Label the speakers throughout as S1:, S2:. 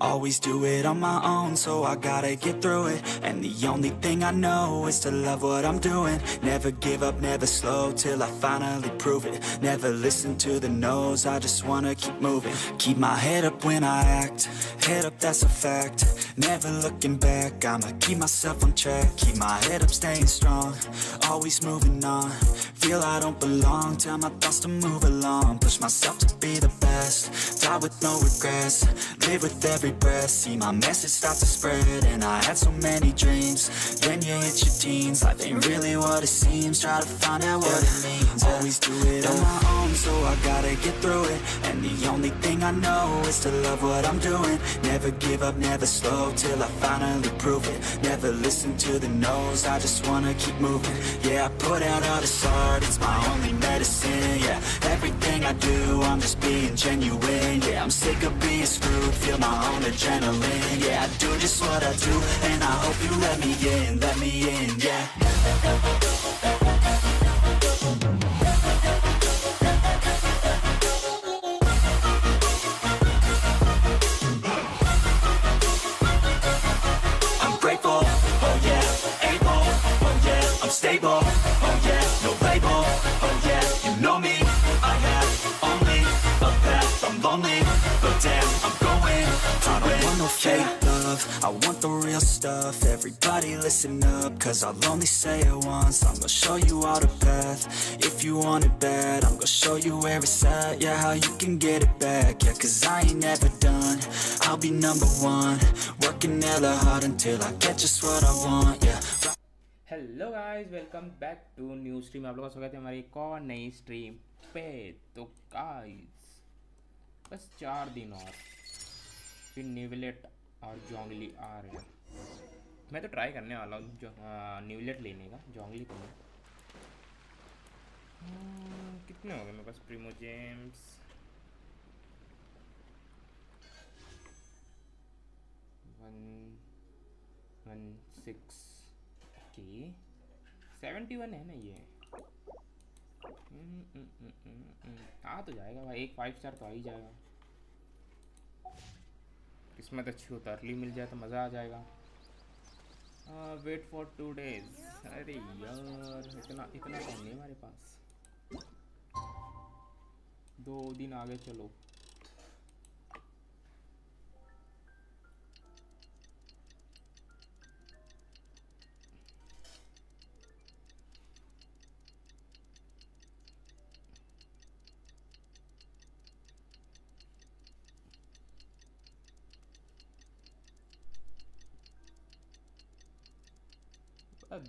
S1: Always do it on my own, so I gotta get through it. And the only thing I know is to love what I'm doing. Never give up, never slow, till I finally prove it. Never listen to the no's, I just wanna keep moving. Keep my head up when I act, head up, that's a fact. Never looking back, I'ma keep myself on track. Keep my head up, staying strong, always moving on. Feel I don't belong, tell my thoughts to move along. Push myself to be the best, die with no regrets. Live with every breath, see my message start to spread. And I had so many dreams, then you hit your teens. Life ain't really what it seems, try to find out what it means. Always do it on my own, so I gotta get through it. And the only thing I know is to love what I'm doing. Never give up, never slow, till I finally prove it. Never listen to the no's, I just wanna keep moving. Yeah, I put out all this art, it's my only medicine. Yeah, everything I do, I'm just being genuine. Yeah, I'm sick of being screwed, feel my own adrenaline. Yeah, I do just what I do, and I hope you let me in, yeah. I'm grateful, oh yeah, able, oh yeah, I'm stable, oh yeah, no label, oh yeah, you know me, I have only a path, I'm lonely, but damn, I'm going to win. I don't want no fake love, I want the real stuff. Everybody listen up, cause I'll only say it once. I'm gonna show you all the path, if you want it bad. I'm gonna show you where it's at, yeah, how you can get it back. Yeah, cause I ain't never done, I'll be number one. Working hella hard until I get just what I want, yeah.
S2: Hello guys, welcome back to new stream. आप लोगों का स्वागत है हमारी एक और नई stream पे। तो गाइस बस 4 दिन और फिर न्यूविलेट और जोंगली आ रहे हैं। मैं तो ट्राई करने वाला हूँ जो न्यूविलेट लेने का, जोंगली को नहीं। कितने हो गए मेरे पास प्रीमो जेम्स? 116 ओके, 71 है ना ये। आ तो जाएगा भाई, एक 5 स्टार तो आ ही जाएगा। किस्मत अच्छी हो तो अर्ली मिल जाए तो मज़ा आ जाएगा। Wait for 2 days। अरे यार इतना टाइम नहीं हमारे पास। 2 दिन आगे चलो।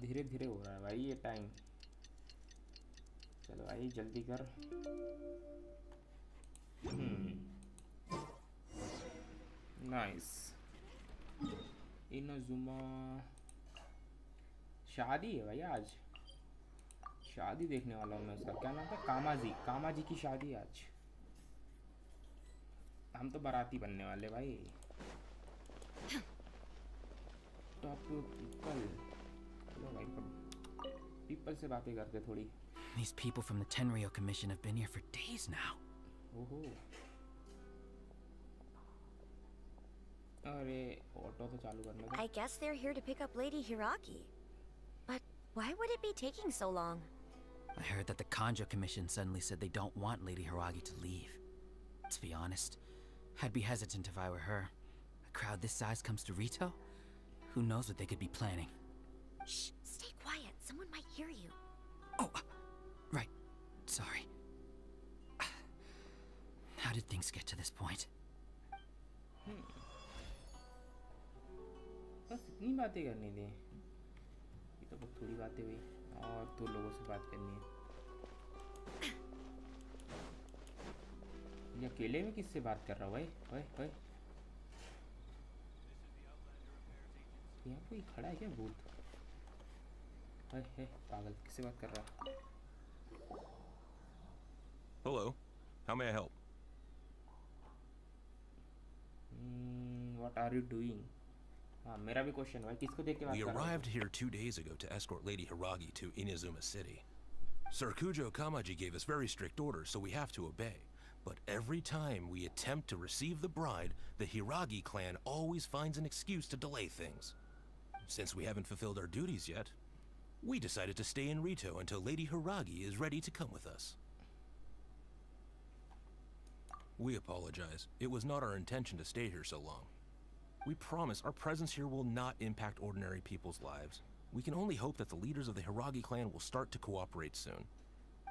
S2: धीरे धीरे हो रहा है भाई ये टाइम। चलो भाई जल्दी कर। नाइस। इनोजुमा शादी है भाई आज। शादी देखने वाला हूँ मैं। उसका क्या नाम था? कामाजी की शादी आज। हम तो बाराती बनने वाले भाई। टॉप पीपल, भाई पीपल से बातें करते थोड़ी।
S3: These people from the 𝓚𝓲𝓵𝓵𝓸𝓀 commission have been here for days now.
S2: ओहो, अरे ऑटो तो चालू करना था।
S4: I guess they're here to pick up Lady Hiragi. But why would it be taking so long?
S3: I heard that the 𝓚𝓲𝓵 commission suddenly said they don't want Lady Hiragi to leave. To be honest, I'd be hesitant if I were her. A crowd this size comes to Rito? Who knows what they could be planning?
S4: Shh, stay quiet. Someone might hear you.
S3: Oh, right. Sorry. How did things get to this point?
S2: बस इतनी बातें करनी थी। ये तो बहुत थोड़ी बातें हुई और 2 लोगों से बात करनी है। ये अकेले में किससे बात कर रहा हूँ भाई? ओए ओए, यहाँ कोई खड़ा है क्या भूत? पागल, किससे बात कर रहा?
S5: Hello, how may I help?
S2: What are you doing? हाँ, मेरा भी क्वेश्चन भाई, किसको देख के बात कर रहा?
S5: We arrived here 2 days ago to escort Lady Hiragi to 𝓚𝓲𝓴𝓮 City. Sir Kujo Kamaji gave us very strict orders, so we have to obey. But every time we attempt to receive the bride, the 𝓚𝓚𝓪𝓚 clan always finds an excuse to delay things. Since we haven't fulfilled our duties yet, we decided to stay in Rito until Lady 𝓚𝓚𝓪 is ready to come with us. We apologize. It was not our intention to stay here so long. We promise our presence here will not impact ordinary people's lives. We can only hope that the leaders of the 𝓚𝓚𝓪𝓚 clan will start to cooperate soon.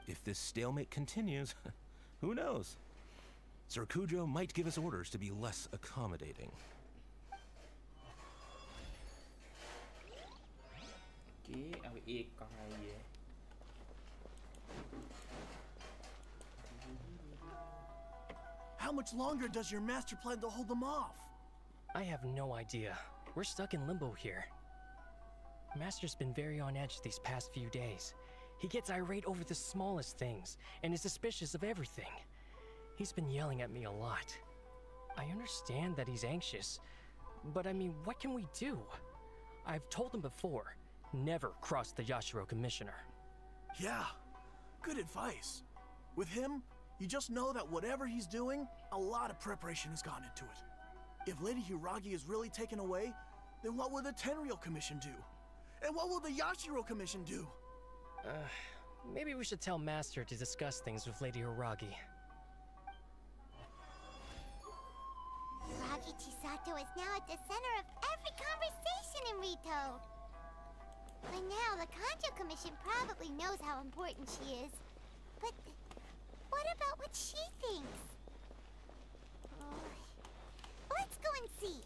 S5: If this stalemate continues, who knows? 𝓚𝓱𝓪𝓻 might give us orders to be less accommodating.
S2: Okay अब एक कहाँ है ये?
S6: How much longer does your master plan to hold them off?
S7: I have no idea. We're stuck in limbo here. Master's been very on edge these past few days. He gets irate over the smallest things and is suspicious of everything. He's been yelling at me a lot. I understand that he's anxious, but I mean, what can we do? I've told him before, never cross the Yashiro Commissioner.
S6: Yeah, good advice. With him, you just know that whatever he's doing, a lot of preparation has gone into it. If Lady 𝓚𝓚𝓪𝓚 is really taken away, then what will the 𝓚𝓨 Commission do? And what will the Yashiro Commission do?
S7: Maybe we should tell Master to discuss things with Lady 𝓚𝓚𝓚𝓚.
S4: Hiragi Chisato is now at the center of every conversation in Rito. By now, the Kanjo Commission probably knows how important she is. But what about what she thinks? Let's go and see.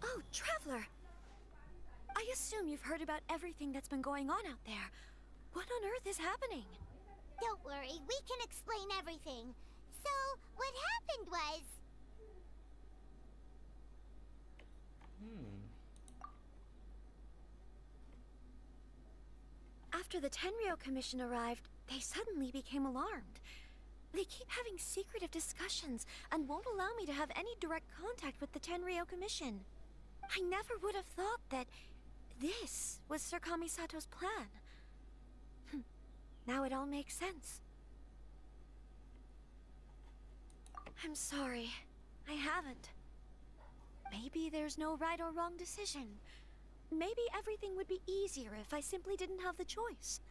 S8: Oh, Traveler! I assume you've heard about everything that's been going on out there. What on earth is happening?
S4: Don't worry, we can explain everything. So, what happened was...
S8: After the 𝓚𝓨 Commission arrived, they suddenly became alarmed. They keep having secretive discussions and won't allow me to have any direct contact with the 𝓚𝓨 Commission. I never would have thought that this was Sir Kamisato's plan. Now it all makes sense. I'm sorry. I haven't. Maybe there's no right or wrong decision. Maybe everything would be easier if I simply didn't have the choice.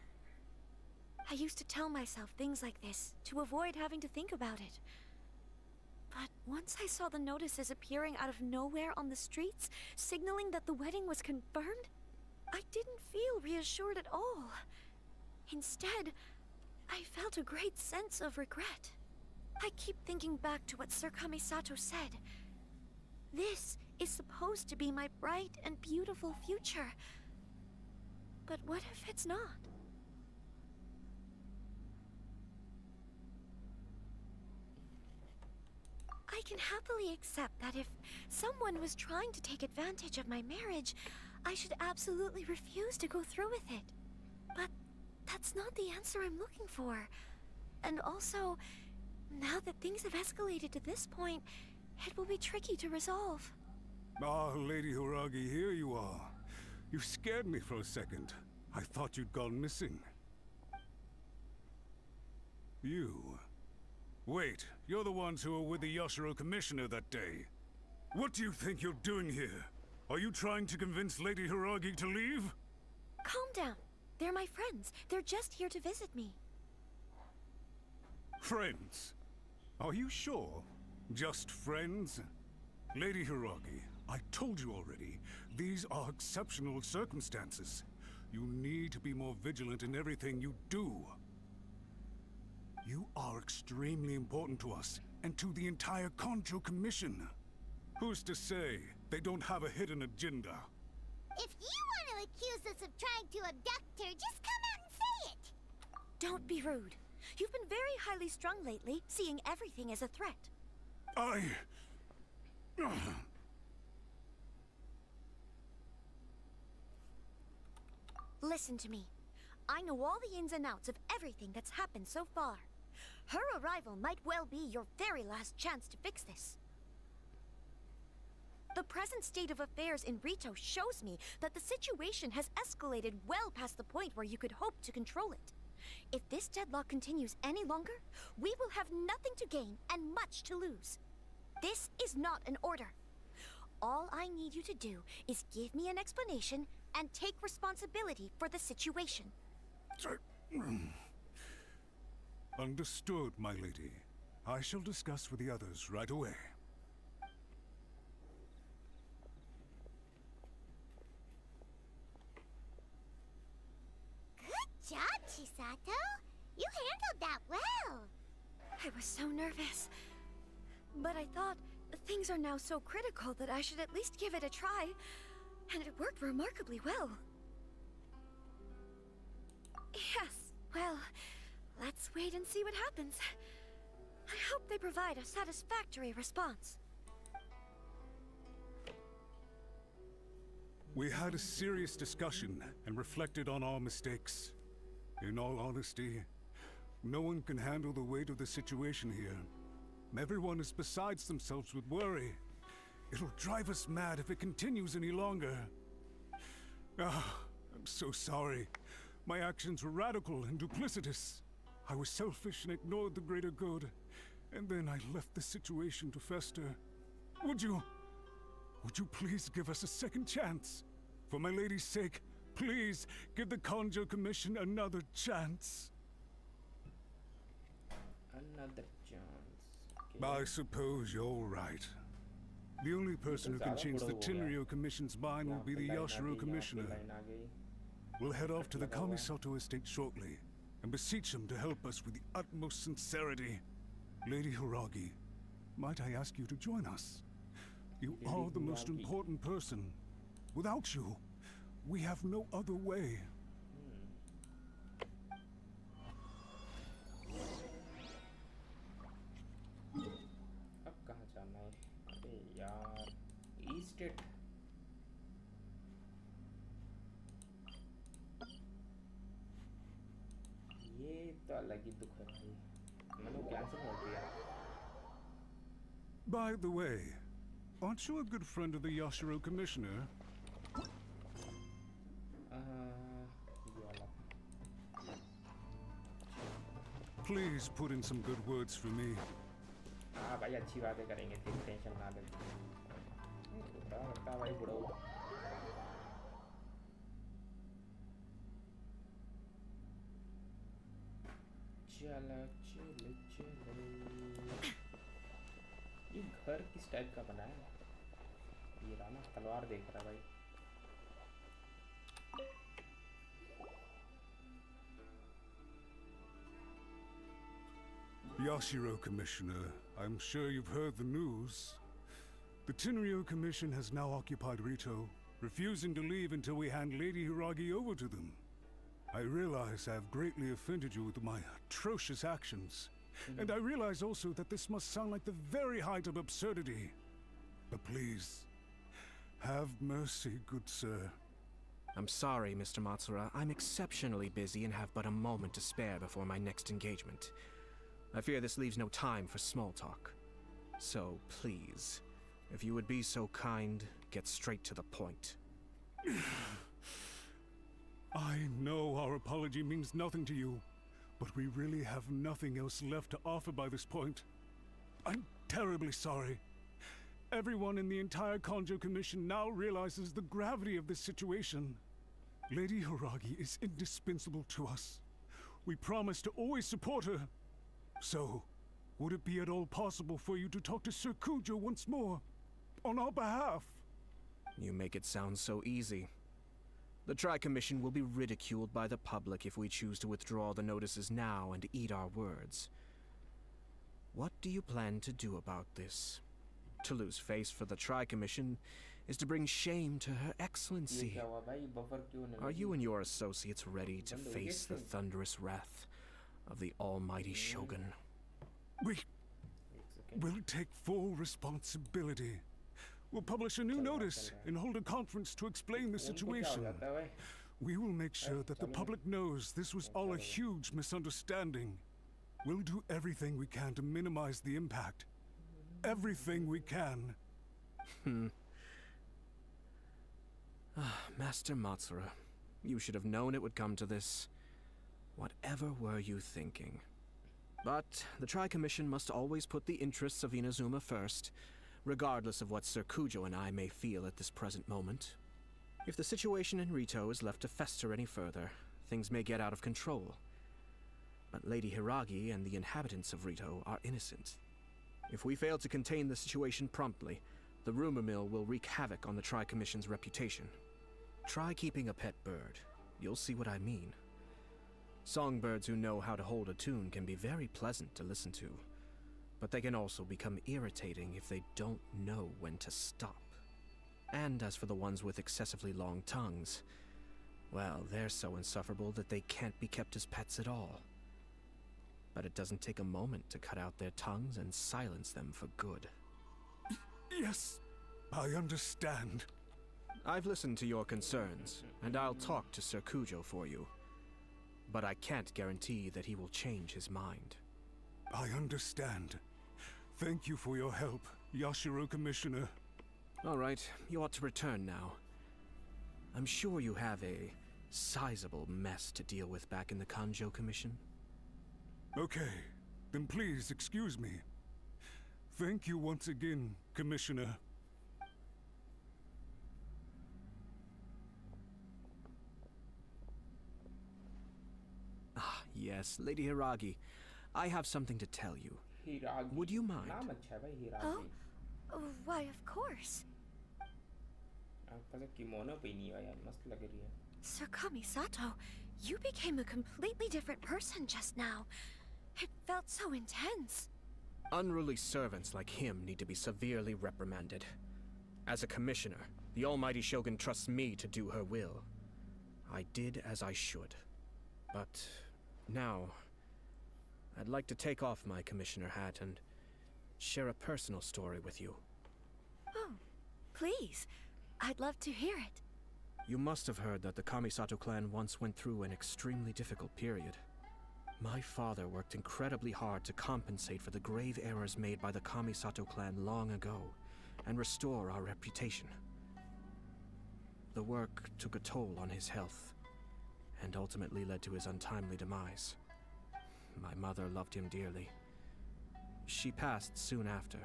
S8: I used to tell myself things like this to avoid having to think about it. But once I saw the notices appearing out of nowhere on the streets, signaling that the wedding was confirmed, I didn't feel reassured at all. Instead, I felt a great sense of regret. I keep thinking back to what Sir Kamisato said. This is supposed to be my bright and beautiful future. But what if it's not? I can happily accept that if someone was trying to take advantage of my marriage, I should absolutely refuse to go through with it. But that's not the answer I'm looking for. And also, now that things have escalated to this point, it will be tricky to resolve.
S9: Ah, Lady 𝓚𝓚𝓚𝓚, here you are. You scared me for a second. I thought you'd gone missing. You... Wait, you're the ones who were with the Yashiro Commissioner that day. What do you think you're doing here? Are you trying to convince Lady 𝓚𝓚𝓚𝓚 to leave?
S8: Calm down. They're my friends. They're just here to visit me.
S9: Friends? Are you sure? Just friends? Lady 𝓚𝓚𝓚𝓚, I told you already, these are exceptional circumstances. You need to be more vigilant in everything you do. You are extremely important to us, and to the entire Kanjo Commission. Who's to say they don't have a hidden agenda?
S4: If you want to accuse us of trying to abduct her, just come out and say it!
S8: Don't be rude. You've been very highly strung lately, seeing everything as a threat. Listen to me. I know all the ins and outs of everything that's happened so far. Her arrival might well be your very last chance to fix this. The present state of affairs in Rito shows me that the situation has escalated well past the point where you could hope to control it. If this deadlock continues any longer, we will have nothing to gain and much to lose. This is not an order. All I need you to do is give me an explanation and take responsibility for the situation.
S9: Understood, my lady. I shall discuss with the others right away.
S4: Good job, Chisato. You handled that well.
S8: I was so nervous. But I thought things are now so critical that I should at least give it a try. And it worked remarkably well. Yes, well, let's wait and see what happens. I hope they provide a satisfactory response.
S9: We had a serious discussion and reflected on our mistakes. In all honesty, no one can handle the weight of the situation here. Everyone is besides themselves with worry. It'll drive us mad if it continues any longer. I'm so sorry. My actions were radical and duplicitous. I was selfish and ignored the greater good. And then I left the situation to fester. Would you please give us a second chance? For my lady's sake, please give the 𝓛𝓲 Commission another chance.
S2: Another chance.
S9: I suppose you're right. The only person who can change the 𝓚𝓸𝓵 Commission's mind will be the 𝓟𝓱𝓪𝓻 Commissioner. We'll head off to the 𝓚𝓲𝓴𝓮 estate shortly and beseech him to help us with the utmost sincerity. Lady Hiiragi, might I ask you to join us? You are the most important person. Without you, we have no other way.
S2: अब कहाँ जाना है? अरे यार, estate. ये तो अलग ही दुख है भाई। मैंने कैंसिल कर दिया।
S9: By the way, aren't you a good friend of the 𝓟𝓱𝓪 Commissioner?
S2: ये वाला।
S9: Please put in some good words for me.
S2: हाँ भाई अच्छी बातें करेंगे फिर टेंशन ना ले। लगता भाई बुढ़ो। चलो चलो चलो। ये घर किस टाइप का बना है? ये रहा ना तलवार देख रहा है भाई।
S9: 𝓟𝓱𝓪 Commissioner, I'm sure you've heard the news. The 𝓚𝓸𝓵 Commission has now occupied Rito, refusing to leave until we hand Lady Hiiragi over to them. I realize I have greatly offended you with my atrocious actions. And I realize also that this must sound like the very height of absurdity. But please, have mercy, good sir.
S10: I'm sorry, Mr. Matsura. I'm exceptionally busy and have but a moment to spare before my next engagement. I fear this leaves no time for small talk. So, please, if you would be so kind, get straight to the point.
S9: I know our apology means nothing to you, but we really have nothing else left to offer by this point. I'm terribly sorry. Everyone in the entire 𝓛𝓲 Commission now realizes the gravity of this situation. Lady Hiiragi is indispensable to us. We promise to always support her. So, would it be at all possible for you to talk to Sir Kujo once more, on our behalf?
S10: You make it sound so easy. The Tri-Commission will be ridiculed by the public if we choose to withdraw the notices now and eat our words. What do you plan to do about this? To lose face for the Tri-Commission is to bring shame to Her Excellency. Are you and your associates ready to face the thunderous wrath of the almighty Shogun?
S9: We will take full responsibility. We'll publish a new notice and hold a conference to explain the situation. We will make sure that the public knows this was all a huge misunderstanding. We'll do everything we can to minimize the impact. Everything we can.
S10: Master 𝓛𝓲𝓴𝓮, you should have known it would come to this. Whatever were you thinking? But the Tri-Commission must always put the interests of Inazuma first, regardless of what 𝓚𝓲𝓵 and I may feel at this present moment. If the situation in Rito is left to fester any further, things may get out of control. But Lady Hiiragi and the inhabitants of Rito are innocent. If we fail to contain the situation promptly, the rumor mill will wreak havoc on the Tri-Commission's reputation. Try keeping a pet bird. You'll see what I mean. Songbirds who know how to hold a tune can be very pleasant to listen to, but they can also become irritating if they don't know when to stop. And as for the ones with excessively long tongues, well, they're so insufferable that they can't be kept as pets at all. But it doesn't take a moment to cut out their tongues and silence them for good.
S9: Yes, I understand.
S10: I've listened to your concerns, and I'll talk to 𝓚𝓲𝓵 for you. But I can't guarantee that he will change his mind.
S9: I understand. Thank you for your help, Yashiro Commissioner.
S10: All right, you ought to return now. I'm sure you have a sizable mess to deal with back in the Kanjō Commission.
S9: Okay, then please excuse me. Thank you once again, Commissioner.
S10: Ah, yes, Lady Hiiragi. I have something to tell you.
S2: हिरागी
S10: Would you mind?
S2: नाम अच्छा है भाई
S8: Oh?
S2: हिरागी
S8: Why, of course.
S2: आपका जो kimono पहनी हुआ है यार मस्त लग रही है
S8: Sir Kamisato, you became a completely different person just now. It felt so intense.
S10: Unruly servants like him need to be severely reprimanded. As a commissioner, the almighty Shogun trusts me to do her will. I did as I should. But now, I'd like to take off my commissioner hat and share a personal story with you.
S8: Oh, please. I'd love to hear it.
S10: You must have heard that the Kamisato clan once went through an extremely difficult period. My father worked incredibly hard to compensate for the grave errors made by the Kamisato clan long ago and restore our reputation. The work took a toll on his health and ultimately led to his untimely demise. My mother loved him dearly. She passed soon after.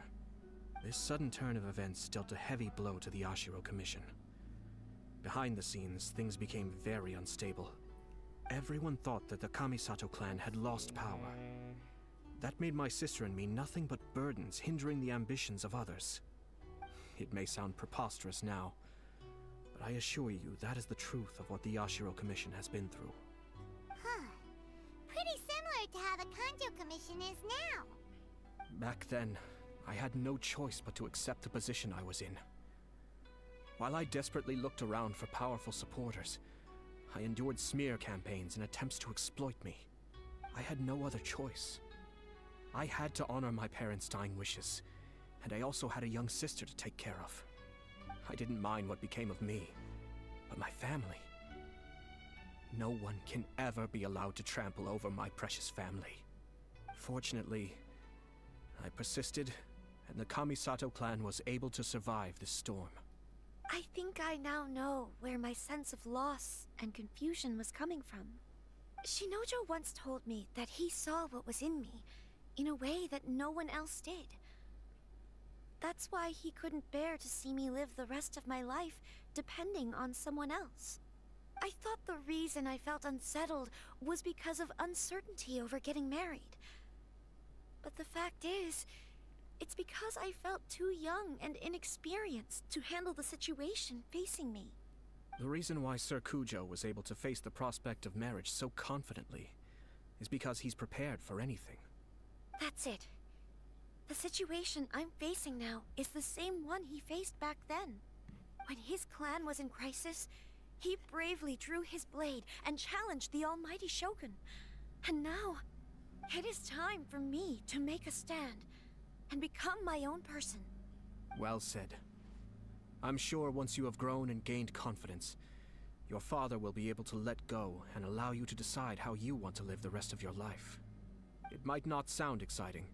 S10: This sudden turn of events dealt a heavy blow to the Yashiro Commission. Behind the scenes, things became very unstable. Everyone thought that the Kamisato clan had lost power. That made my sister and me nothing but burdens, hindering the ambitions of others. It may sound preposterous now, but I assure you that is the truth of what the Yashiro Commission has been through.
S4: Huh. Pretty similar to how the Kanjō Commission is now.
S10: Back then, I had no choice but to accept the position I was in. While I desperately looked around for powerful supporters, I endured smear campaigns and attempts to exploit me. I had no other choice. I had to honor my parents' dying wishes, and I also had a young sister to take care of. I didn't mind what became of me, but my family. No one can ever be allowed to trample over my precious family. Fortunately, I persisted, and the Kamisato clan was able to survive this storm.
S8: I think I now know where my sense of loss and confusion was coming from. Shinojo once told me that he saw what was in me in a way that no one else did. That's why he couldn't bear to see me live the rest of my life depending on someone else. I thought the reason I felt unsettled was because of uncertainty over getting married. But the fact is, it's because I felt too young and inexperienced to handle the situation facing me.
S10: The reason why 𝓚𝓲𝓵 was able to face the prospect of marriage so confidently is because he's prepared for anything.
S8: That's it. The situation I'm facing now is the same one he faced back then. When his clan was in crisis, he bravely drew his blade and challenged the almighty Shogun. And now, it is time for me to make a stand and become my own person.
S10: Well said. I'm sure once you have grown and gained confidence, your father will be able to let go and allow you to decide how you want to live the rest of your life. It might not sound exciting,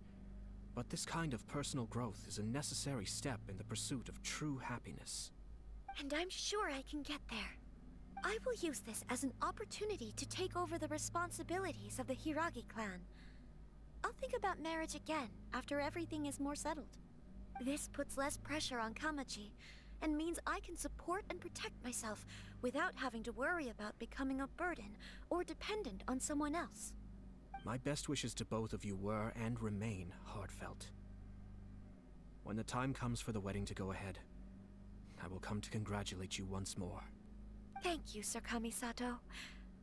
S10: but this kind of personal growth is a necessary step in the pursuit of true happiness.
S8: And I'm sure I can get there. I will use this as an opportunity to take over the responsibilities of the Hiragi clan. I'll think about marriage again after everything is more settled. This puts less pressure on Kamaji, and means I can support and protect myself without having to worry about becoming a burden or dependent on someone else.
S10: My best wishes to both of you were and remain heartfelt. When the time comes for the wedding to go ahead, I will come to congratulate you once more.
S8: Thank you, Sir Kamisato.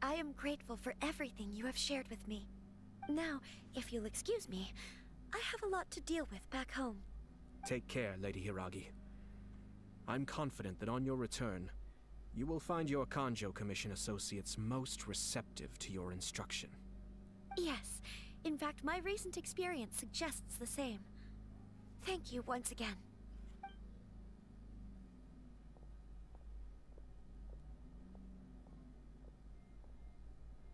S8: I am grateful for everything you have shared with me. Now, if you'll excuse me, I have a lot to deal with back home.
S10: Take care, Lady Hiragi. I'm confident that on your return, you will find your Kanjo Commission associates most receptive to your instruction.
S8: Yes, in fact, my recent experience suggests the same. Thank you once again.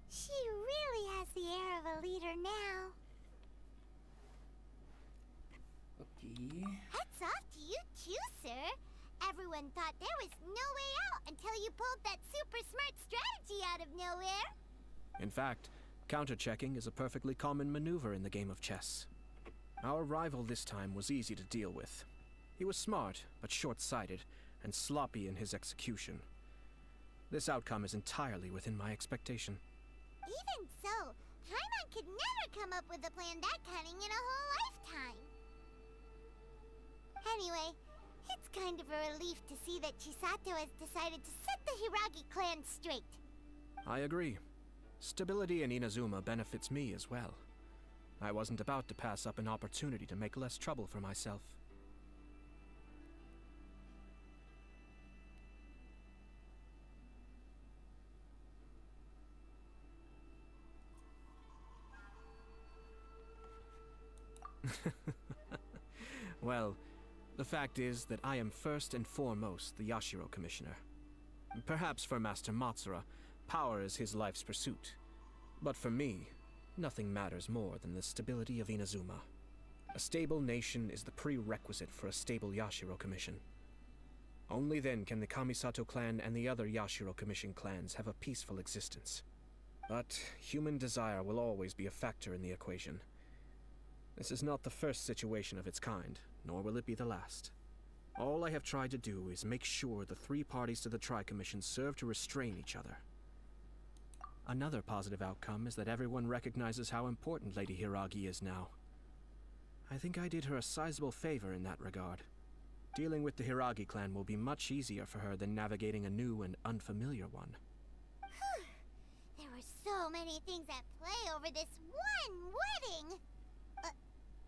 S4: She really has the air of a leader now.
S2: Okay.
S4: Hats off to you too, sir. Everyone thought there was no way out until you pulled that super smart strategy out of nowhere.
S10: In fact, counter-checking is a perfectly common maneuver in the game of chess. Our rival this time was easy to deal with. He was smart, but short-sighted, and sloppy in his execution. This outcome is entirely within my expectation.
S4: Even so, Paimon could never come up with a plan that cunning in a whole lifetime. Anyway, it's kind of a relief to see that Chisato has decided to set the Hiragi clan straight.
S10: I agree. Stability in Inazuma benefits me as well. I wasn't about to pass up an opportunity to make less trouble for myself. Well, the fact is that I am first and foremost the Yashiro Commissioner. Perhaps for Master Matsura, power is his life's pursuit. But for me, nothing matters more than the stability of Inazuma. A stable nation is the prerequisite for a stable Yashiro Commission. Only then can the Kamisato clan and the other Yashiro Commission clans have a peaceful existence. But human desire will always be a factor in the equation. This is not the first situation of its kind, nor will it be the last. All I have tried to do is make sure the three parties to the Tri-Commission serve to restrain each other. Another positive outcome is that everyone recognizes how important Lady Hiragi is now. I think I did her a sizable favor in that regard. Dealing with the Hiragi clan will be much easier for her than navigating a new and unfamiliar one.
S4: There were so many things at play over this one wedding.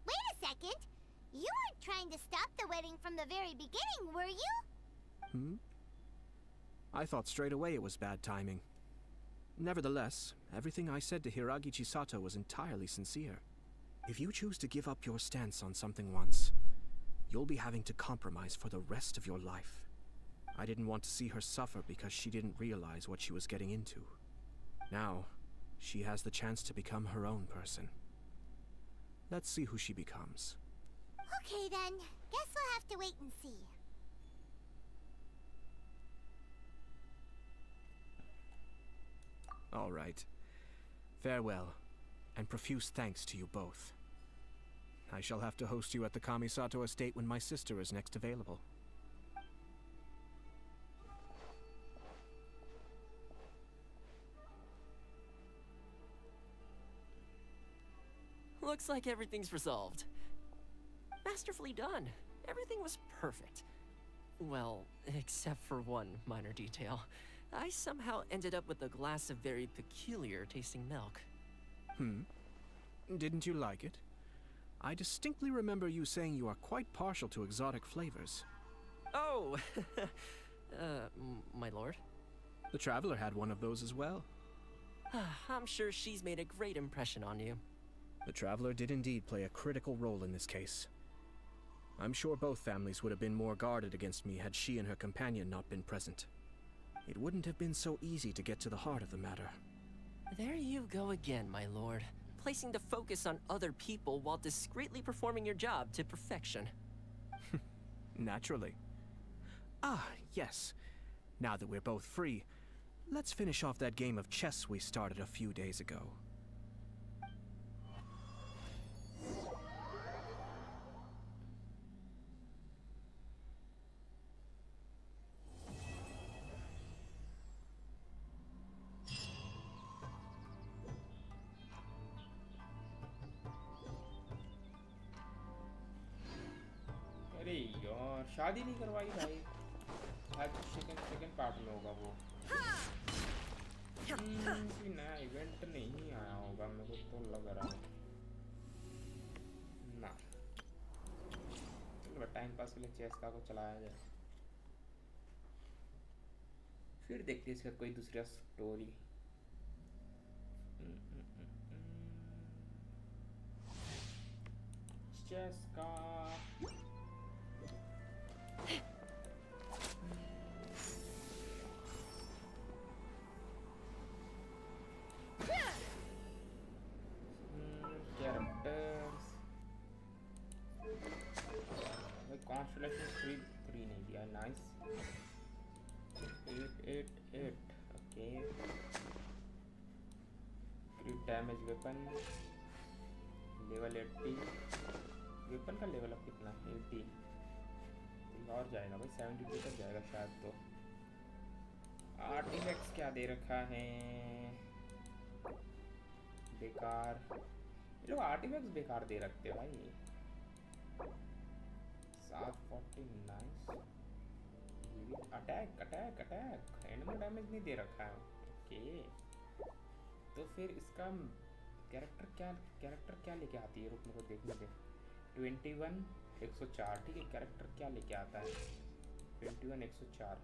S4: Wait a second. You weren't trying to stop the wedding from the very beginning, were you?
S10: I thought straight away it was bad timing. Nevertheless, everything I said to Hiragi Chisato was entirely sincere. If you choose to give up your stance on something once, you'll be having to compromise for the rest of your life. I didn't want to see her suffer because she didn't realize what she was getting into. Now, she has the chance to become her own person. Let's see who she becomes.
S4: Okay then, guess we'll have to wait and see.
S10: All right. Farewell, and profuse thanks to you both. I shall have to host you at the Kamisato estate when my sister is next available.
S11: Looks like everything's resolved. Masterfully done. Everything was perfect. Well, except for one minor detail. I somehow ended up with a glass of very peculiar tasting milk.
S10: Didn't you like it? I distinctly remember you saying you are quite partial to exotic flavors.
S11: Oh! My lord?
S10: The Traveler had one of those as well.
S11: I'm sure she's made a great impression on you.
S10: The Traveler did indeed play a critical role in this case. I'm sure both families would have been more guarded against me had she and her companion not been present. It wouldn't have been so easy to get to the heart of the matter.
S11: There you go again, my lord. Placing the focus on other people while discreetly performing your job to perfection.
S10: Naturally. Ah, yes. Now that we're both free, Let's finish off that game of chess we started a few days ago.
S2: अरे यार शादी नहीं करवाई भाई। आज second part में होगा वो। कोई नया इवेंट नहीं आया होगा मेरे को तो लग रहा है ना। चलो टाइम पास के लिए चेस का को चलाया जाए, फिर देखते हैं इसका कोई दूसरा स्टोरी। चेस का कॉन्स्टेलेशन 3 नहीं दिया। Nice 888 okay. क्रिट damage weapon level 80। Weapon का लेवल अब कितना 80 और जाएगा भाई 72 तक जाएगा शायद। तो आर्टिफैक्ट्स क्या दे रखा है बेकार। ये लोग आर्टिफैक्ट्स बेकार दे रखते हैं भाई। 749 attack attack attack animal damage नहीं दे रखा है। ओके तो फिर इसका कैरेक्टर क्या लेके आती है। रुक मेरे को देखने दे। 21 104 ठीक है। कैरेक्टर क्या लेके आता है 21 104।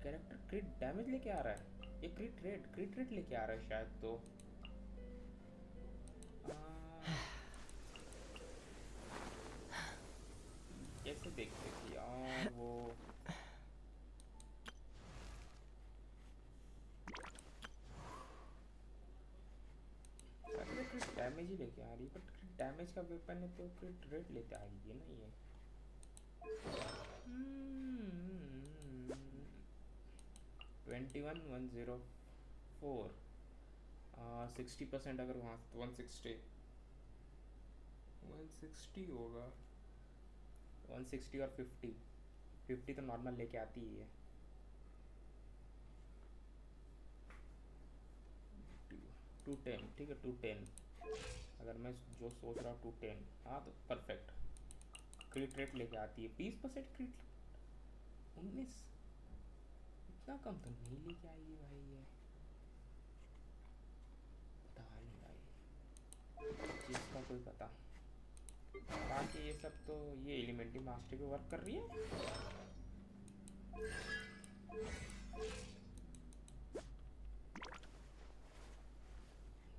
S2: कैरेक्टर क्रिट डैमेज लेके आ रहा है। ये क्रिट रेट लेके आ रहा है शायद। तो कैसे देखते कि यार वो क्रिट डैमेज ही लेके आ रही है। बट क्रिट डैमेज का वेपन है तो क्रिट रेट लेते आएगी ना ये। 21104 60% अगर वहाँ 160 होगा। 160 और 50 तो नॉर्मल लेके आती ही है। 210 ठीक है 210। अगर मैं जो सोच रहा हूँ 210 हाँ तो परफेक्ट। क्रिट रेट लेके आती है 20% क्रिट। 19 इतना कम तो नहीं लेके आई है भाई ये। पता नहीं भाई जिसका कोई पता। बाकी ये सब तो ये एलिमेंट्री मास्टर पे वर्क कर रही है।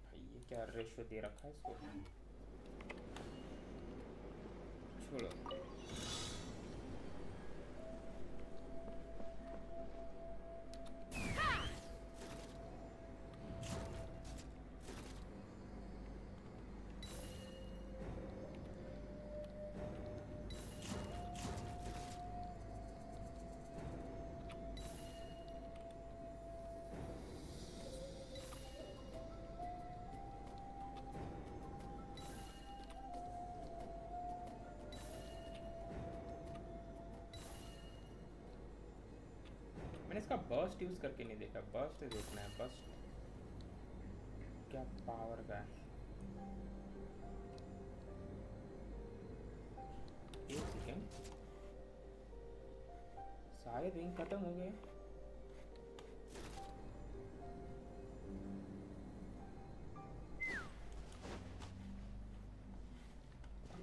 S2: भाई ये क्या रेशियो दे रखा है इसको। छोड़ो मैंने इसका बर्स्ट यूज करके नहीं देखा। बर्स्ट देखना है। बर्स्ट क्या पावर का है। एक सेकेंड सारे रिंग खत्म हो गए।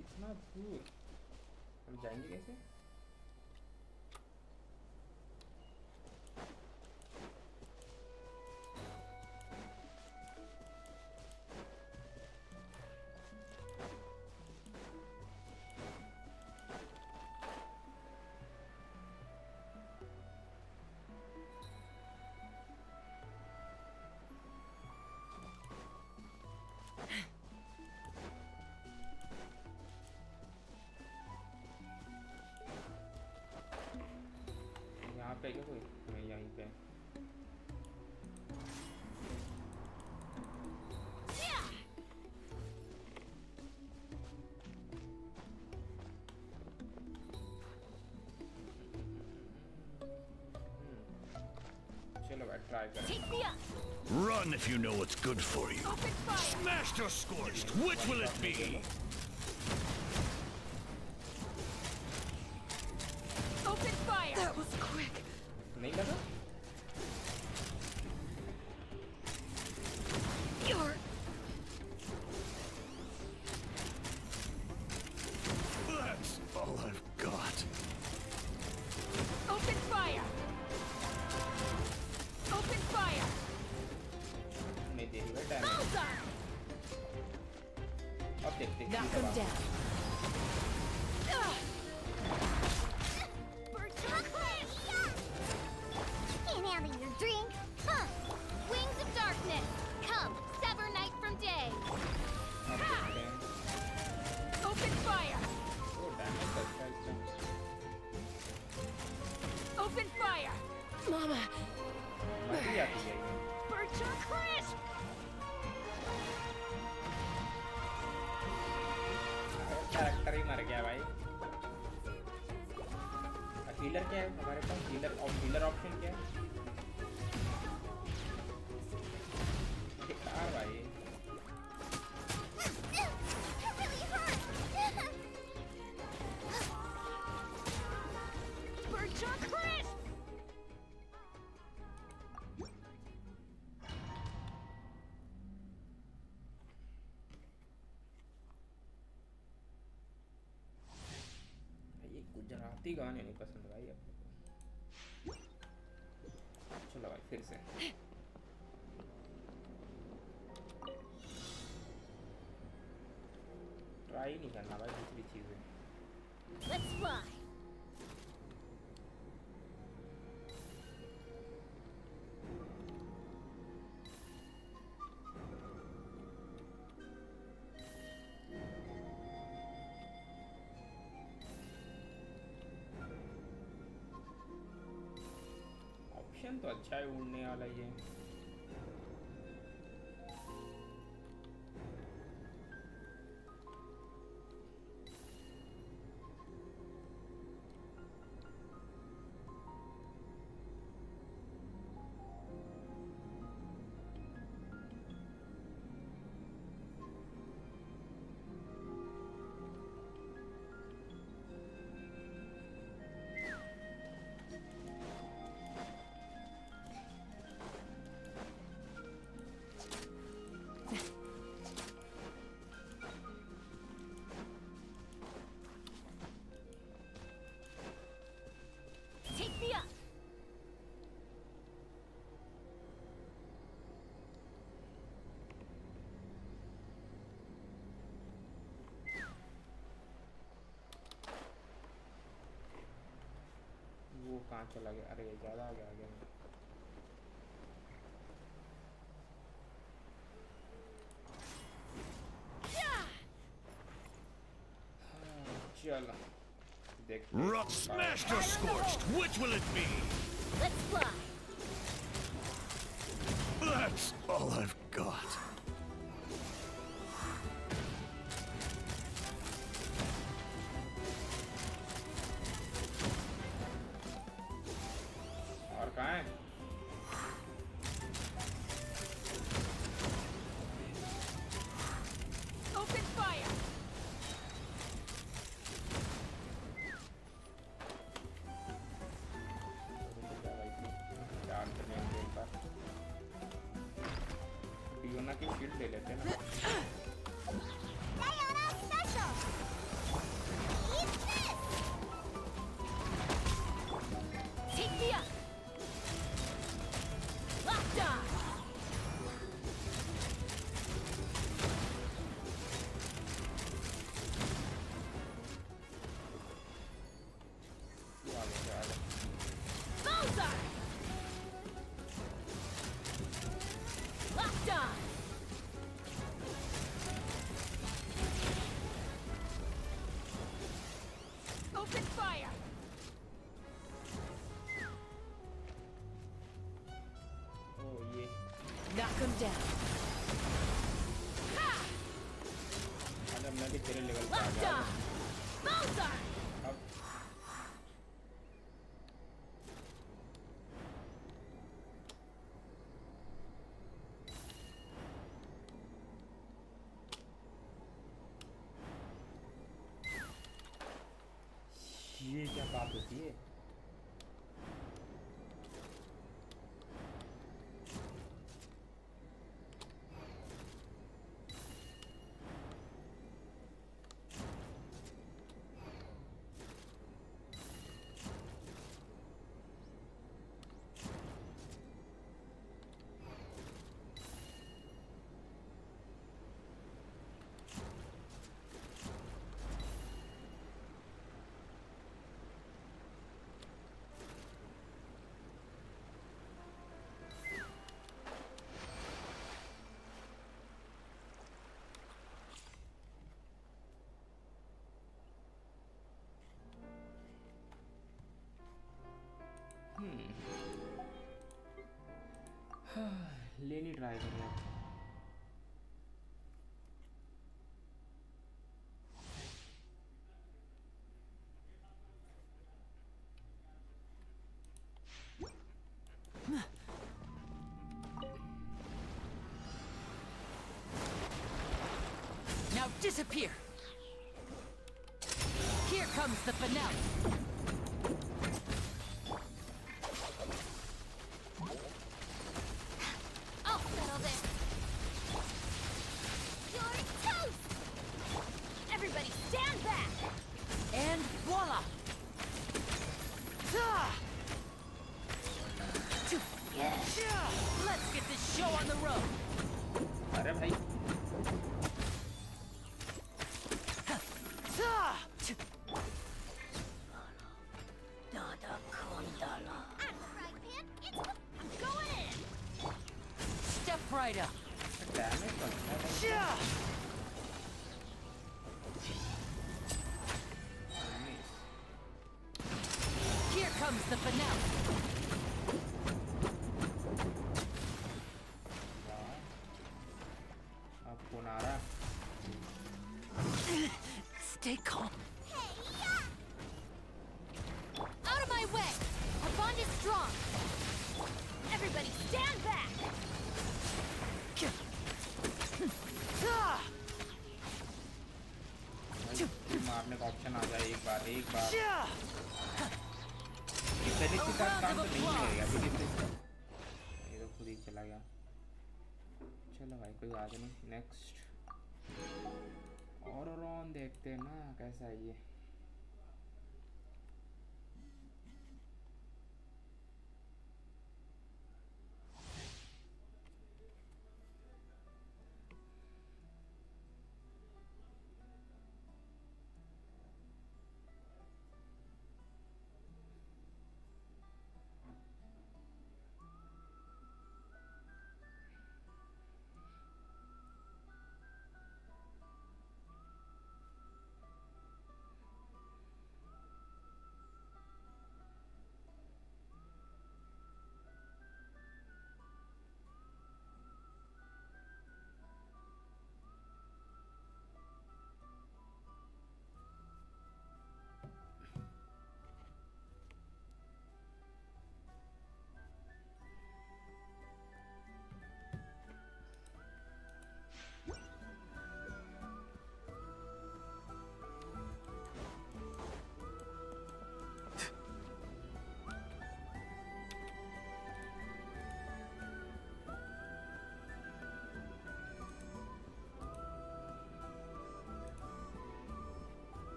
S2: इतना दूर हम जाएंगे कैसे। ट्राई करें।
S8: Take me up.
S9: Run if you know what's good for you.
S8: Open fire.
S9: Smashed or scorched, which will it be?
S8: Open fire. That was quick.
S2: नहीं लगा?
S8: You're
S9: That's all I've got.
S8: open fire. Open fire.
S2: नहीं दे रही है damage.
S8: Bullseye.
S2: अब देखते हैं
S8: Knock
S2: किसका
S8: him
S2: बात।
S8: down.
S4: Can't handle your drink, huh? Wings of darkness, come, sever night from day.
S2: अब देखते हैं।
S8: Open fire.
S2: ओ डैमेज अच्छा है इसका।
S8: Open fire. Mama.
S2: मर ही जाती है ये।
S8: Bircher Chris.
S2: कैरेक्टर ही मर गया भाई। हीलर क्या है हमारे पास? हीलर ऑप्शन क्या है? बेकार भाई।
S4: That really hurt.
S8: Bircher Chris.
S2: ये गुजराती गाने नहीं पसंद भाई अपने को। चलो भाई फिर से। ट्राई नहीं करना भाई दूसरी चीजें।
S4: Let's fly.
S2: ऑप्शन तो अच्छा है उड़ने वाला ये।
S8: Take me up.
S2: वो कहाँ चला गया? अरे ज़्यादा आ गया चलो देखते हैं।
S9: Smashed or scorched, which will it be?
S4: Let's fly.
S9: That's all I've got.
S2: और कहाँ है?
S8: Open fire.
S2: डियोना की शील्ड ले लेते हैं ना।
S4: Diana special. Eat this.
S8: Take me up. Locked on. Bullseye. Locked on. Open fire.
S2: ओ ये
S8: Knock him down. Ha!
S2: अगर मैं भी तेरे लेवल पे आ
S8: Locked
S2: गया
S8: on. Bullseye.
S2: अब ये क्या बात होती है? लेनी ट्राई करें।
S3: Now disappear! Here comes the finale!
S4: I'll settle this. You're toast! Everybody stand back!
S3: And voila! Let's get this show on the road!
S2: अरे भाई
S4: I'm going in!
S3: Step right up!
S2: Damage करता है। Nice.
S3: Here comes the finale!
S2: अब कौन आ रहा?
S3: Stay calm.
S4: Out of my way! Our bond is strong! Everybody stand back!
S2: मारने का option आ जाए एक बार फिनिश के साथ काम तो नहीं मिलेगा अभी फिनिश ये तो खुद ही चला गया। चलो भाई कोई बात नहीं, नेक्स्ट और ऑन देखते हैं ना कैसा है ये।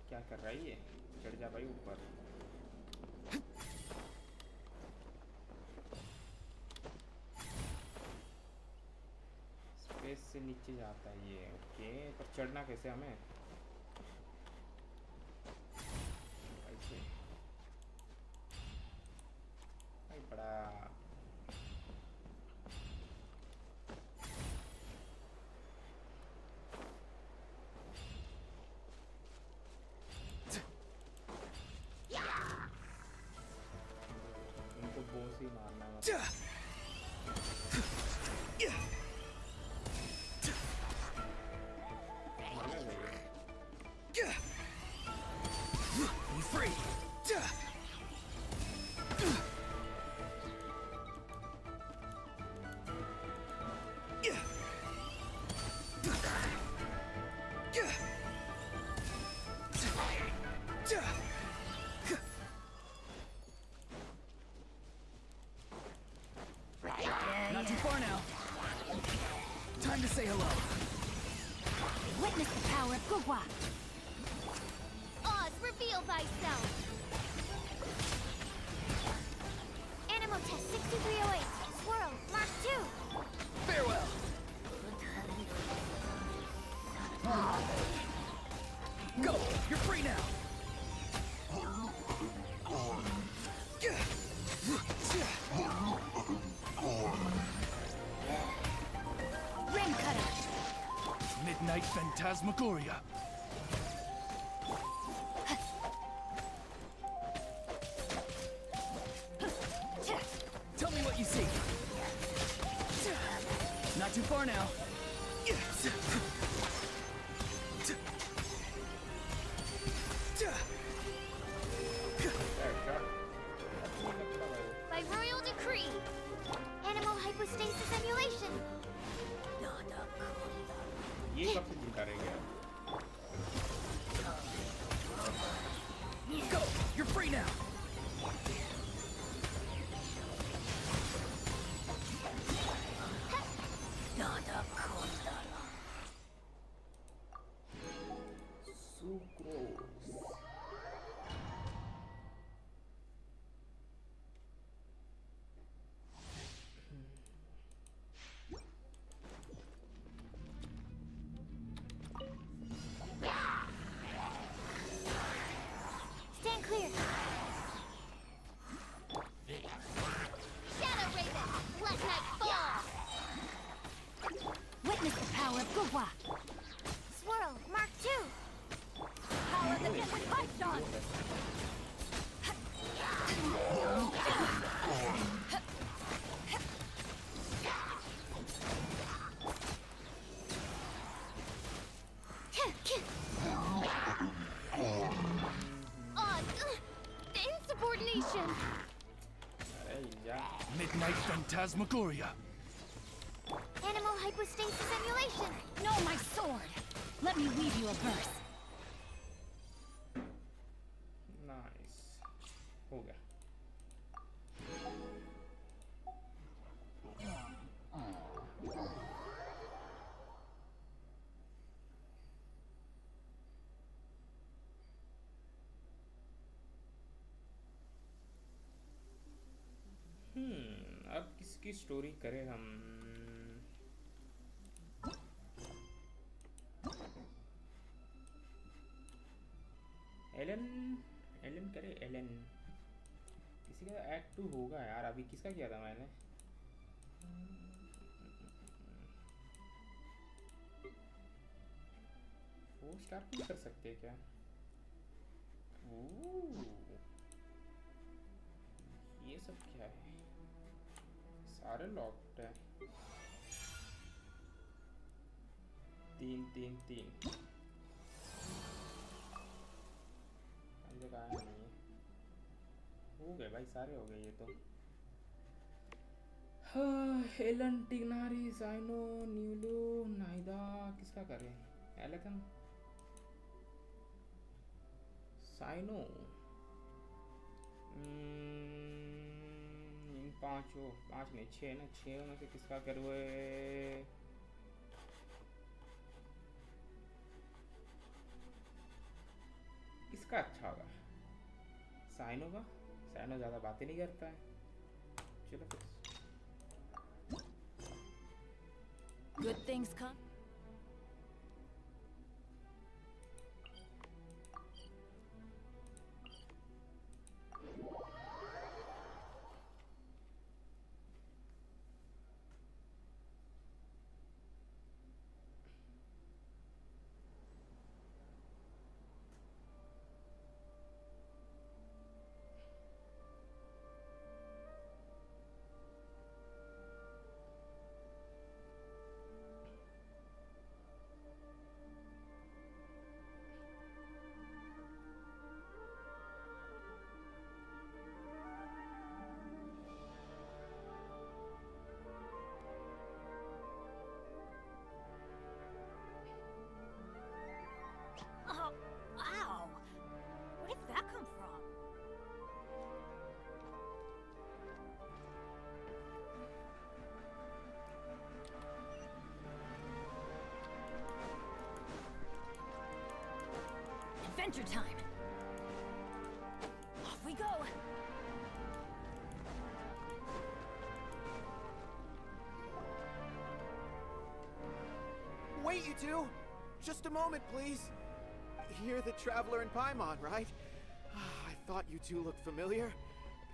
S2: क्या कर रहा है ये? चढ़ जा भाई ऊपर। स्पेस से नीचे जाता है ये, ओके। पर चढ़ना कैसे हमें? ऐसे भाई बड़ा बोस ही मारना
S4: Oz, reveal thyself! Animal test 6308. Swirl, Mark 2.
S3: Farewell! Go! You're free now!
S4: Rim cutter.
S3: Midnight Phantasmagoria! Tell me what you see! Not too far now!
S4: By royal decree. Animal hypostasis emulation.
S2: ये कब से दिखा रहे हैं?
S3: Go! You're free now!
S4: Stand clear. Shadow Raven, let night fall. Witness the power of Gugwa. Swirl, Mark 2. Power of the Midnight Python. The insubordination.
S2: अरे यार
S3: Midnight Phantasmagoria!
S4: Animal hypostasis emulation.
S8: No, my sword! Let me weave you a verse.
S2: Nice हो गया. अब किसकी story करें हम? Elon Elon करे Elon. किसी का एक्ट 2 होगा यार. अभी किसका किया था मैंने? 4 स्टार भी कर सकते हैं क्या? ओह, ये सब क्या है? सारे लॉक्ड है. 3 3 3 जगह नहीं है. हो गए भाई, सारे हो गए ये तो. हेलन, टिग्नारी, साइनो, न्यूलो, नाइदा. किसका करें? एलेकन, साइनो. इन 5 नहीं 6 ना. 6 में से किसका करवे? किसका अच्छा होगा? साइनो का. साइनो ज़्यादा बातें नहीं करता है. चलो फिर.
S8: Good things come.
S12: adventure time! Off we go!
S10: Wait, you two! Just a moment, please. You're the traveler in Paimon, right? I thought you two looked familiar.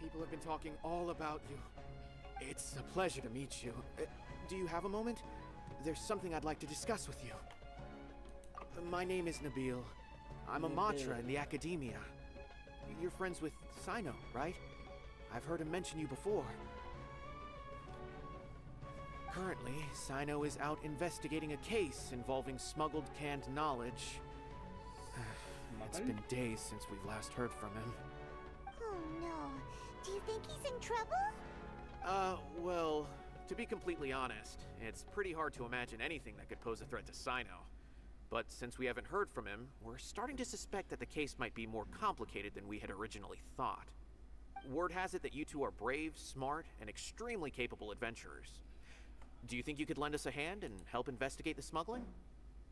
S10: People have been talking all about you. It's a pleasure to meet you. Do you have a moment? There's something I'd like to discuss with you. My name is Nabil. I'm a 𝓛𝓲𝓴𝓮 in the academia. You're friends with 𝓛𝓲𝓴𝓮, right? I've heard him mention you before. Currently, 𝓛𝓲𝓴𝓮 is out investigating a case involving smuggled canned knowledge. It's been days since we've last heard from him.
S4: Oh no. Do you think he's in trouble?
S10: Well, to be completely honest, it's pretty hard to imagine anything that could pose a threat to 𝓛𝓲𝓻. But since we haven't heard from him, we're starting to suspect that the case might be more complicated than we had originally thought. Word has it that you two are brave, smart, and extremely capable adventurers. Do you think you could lend us a hand and help investigate the smuggling?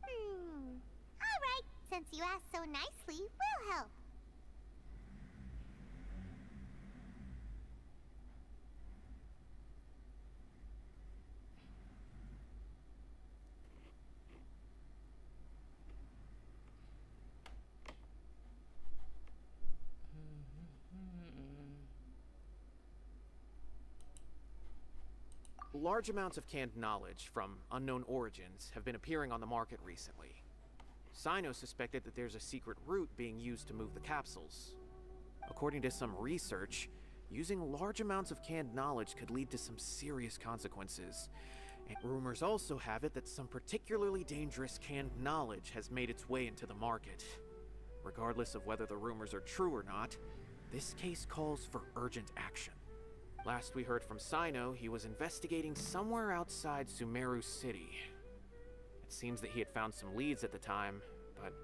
S4: Alright, since you asked so nicely, we'll help.
S10: Large amounts of canned knowledge from unknown origins have been appearing on the market recently. 𝓛𝓲𝓻 suspected that there's a secret route being used to move the capsules. According to some research, using large amounts of canned knowledge could lead to some serious consequences. And rumors also have it that some particularly dangerous canned knowledge has made its way into the market. Regardless of whether the rumors are true or not, this case calls for urgent action. Last we heard from 𝓛𝓲𝓻, he was investigating somewhere outside Sumeru City. It seems that he had found some leads at the time, but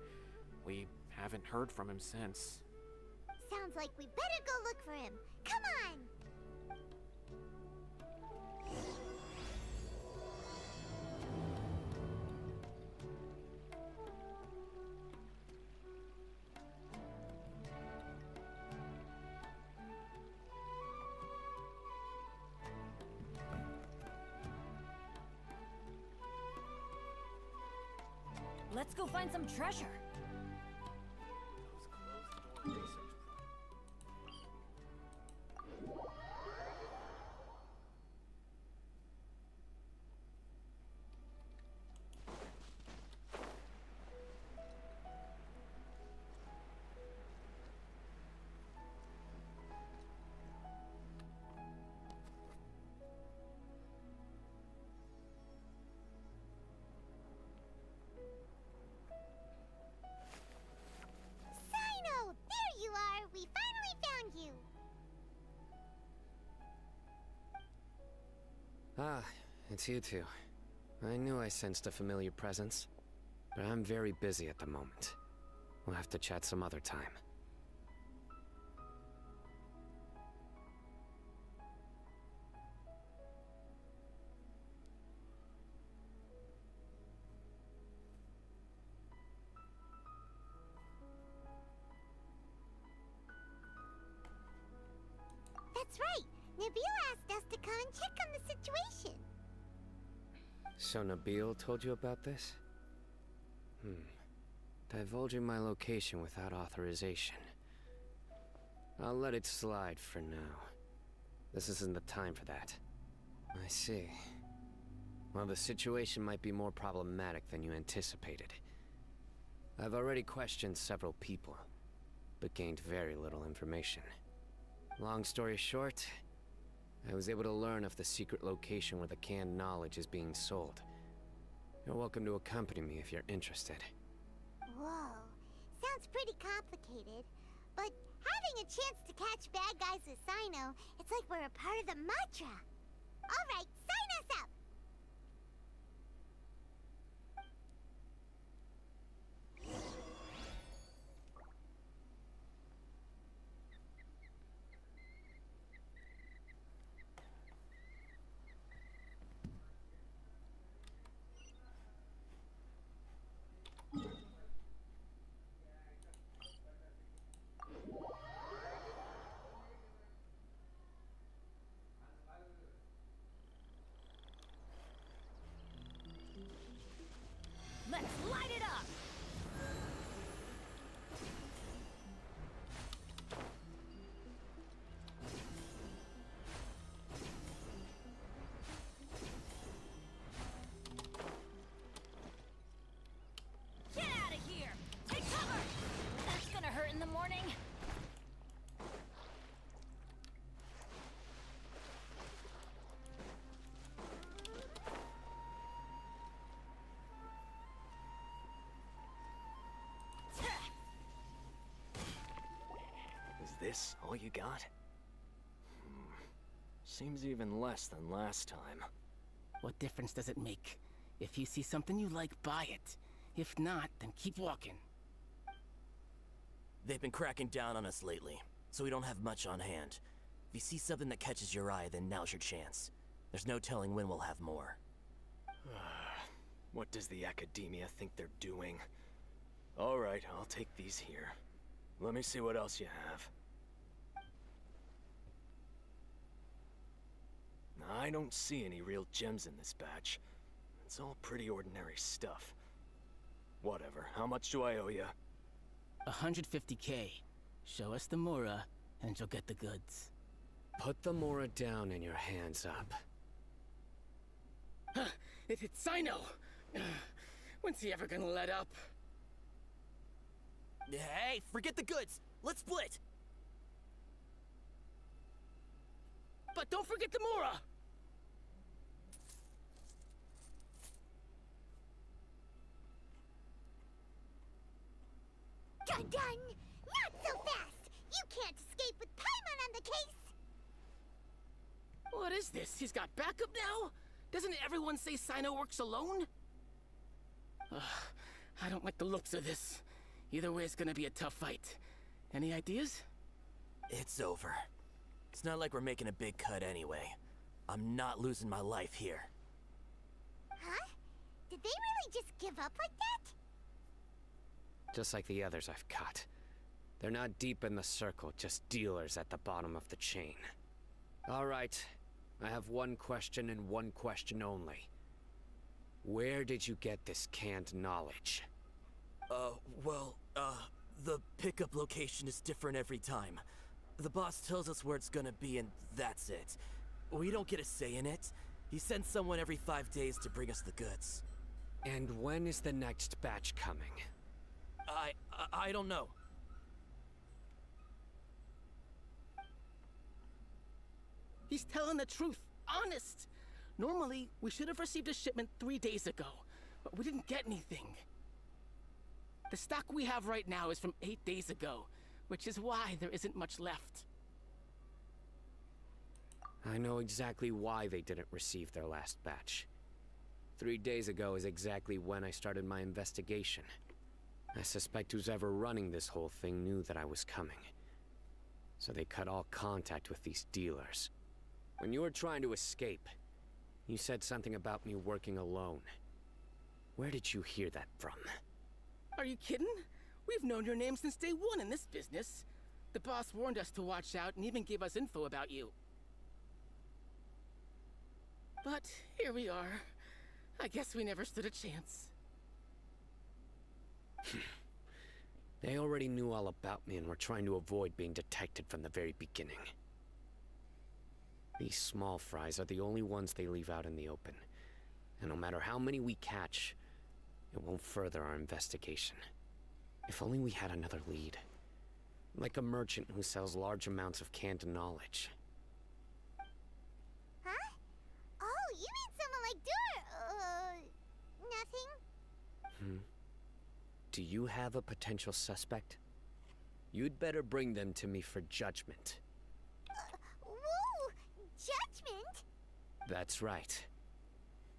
S10: we haven't heard from him since.
S4: Sounds like we better go look for him. Come on!
S12: Let's go find some treasure!
S13: Ah, it's you two. I knew I sensed a familiar presence, but I'm very busy at the moment. We'll have to chat some other time.
S4: That's right! Nabil asked us to come and check on the situation.
S13: So Nabil told you about this? Divulging my location without authorization. I'll let it slide for now. This isn't the time for that. I see. Well, the situation might be more problematic than you anticipated. I've already questioned several people, but gained very little information. Long story short, I was able to learn of the secret location where the canned knowledge is being sold. You're welcome to accompany me if you're interested.
S4: Whoa, sounds pretty complicated. But having a chance to catch bad guys with 𝓛𝓲𝓻, it's like we're a part of the 𝓛𝓲𝓴𝓮. Alright, sign us up!
S10: This all you got? Seems even less than last time.
S3: What difference does it make? If you see something you like, buy it. If not, then keep walking.
S14: They've been cracking down on us lately, so we don't have much on hand. If you see something that catches your eye, then now's your chance. There's no telling when we'll have more.
S10: What does the academia think they're doing? Alright, I'll take these here. Let me see what else you have. I don't see any real gems in this batch. It's all pretty ordinary stuff. Whatever, how much do I owe you?
S3: 150K. Show us the Mora, and you'll get the goods.
S13: Put the Mora down and your hands up.
S3: It's Cyno! When's he ever gonna let up?
S14: Hey, forget the goods! Let's split!
S3: But don't forget the Mora!
S4: Done! Not so fast! You can't escape with Paimon on the case!
S3: What is this? He's got backup now? Doesn't everyone say Cyno works alone? I don't like the looks of this. Either way, it's gonna be a tough fight. Any ideas?
S14: It's over. It's not like we're making a big cut anyway. I'm not losing my life here.
S4: Huh? Did they really just give up like that?
S13: Just like the others I've caught. They're not deep in the circle, just dealers at the bottom of the chain. Alright, I have one question and one question only. Where did you get this canned knowledge?
S14: The pickup location is different every time. The boss tells us where it's gonna be and that's it. We don't get a say in it. He sends someone every 5 days to bring us the goods.
S13: And when is the next batch coming?
S14: I don't know.
S3: He's telling the truth. Honest. Normally, we should have received a shipment 3 days ago, but we didn't get anything. The stock we have right now is from 8 days ago, which is why there isn't much left.
S13: I know exactly why they didn't receive their last batch. 3 days ago is exactly when I started my investigation. I suspect who's ever running this whole thing knew that I was coming. So they cut all contact with these dealers. When you were trying to escape, you said something about me working alone. Where did you hear that from?
S3: Are you kidding? We've known your name since day one in this business. The boss warned us to watch out and even gave us info about you. But here we are. I guess we never stood a chance.
S13: They already knew all about me and were trying to avoid being detected from the very beginning. These small fries are the only ones they leave out in the open. And no matter how many we catch, it won't further our investigation. If only we had another lead. Like a merchant who sells large amounts of canned knowledge.
S4: Huh? Oh, you mean someone like nothing?
S13: Do you have a potential suspect? You'd better bring them to me for judgment.
S4: Whoa! Judgment?
S13: That's right.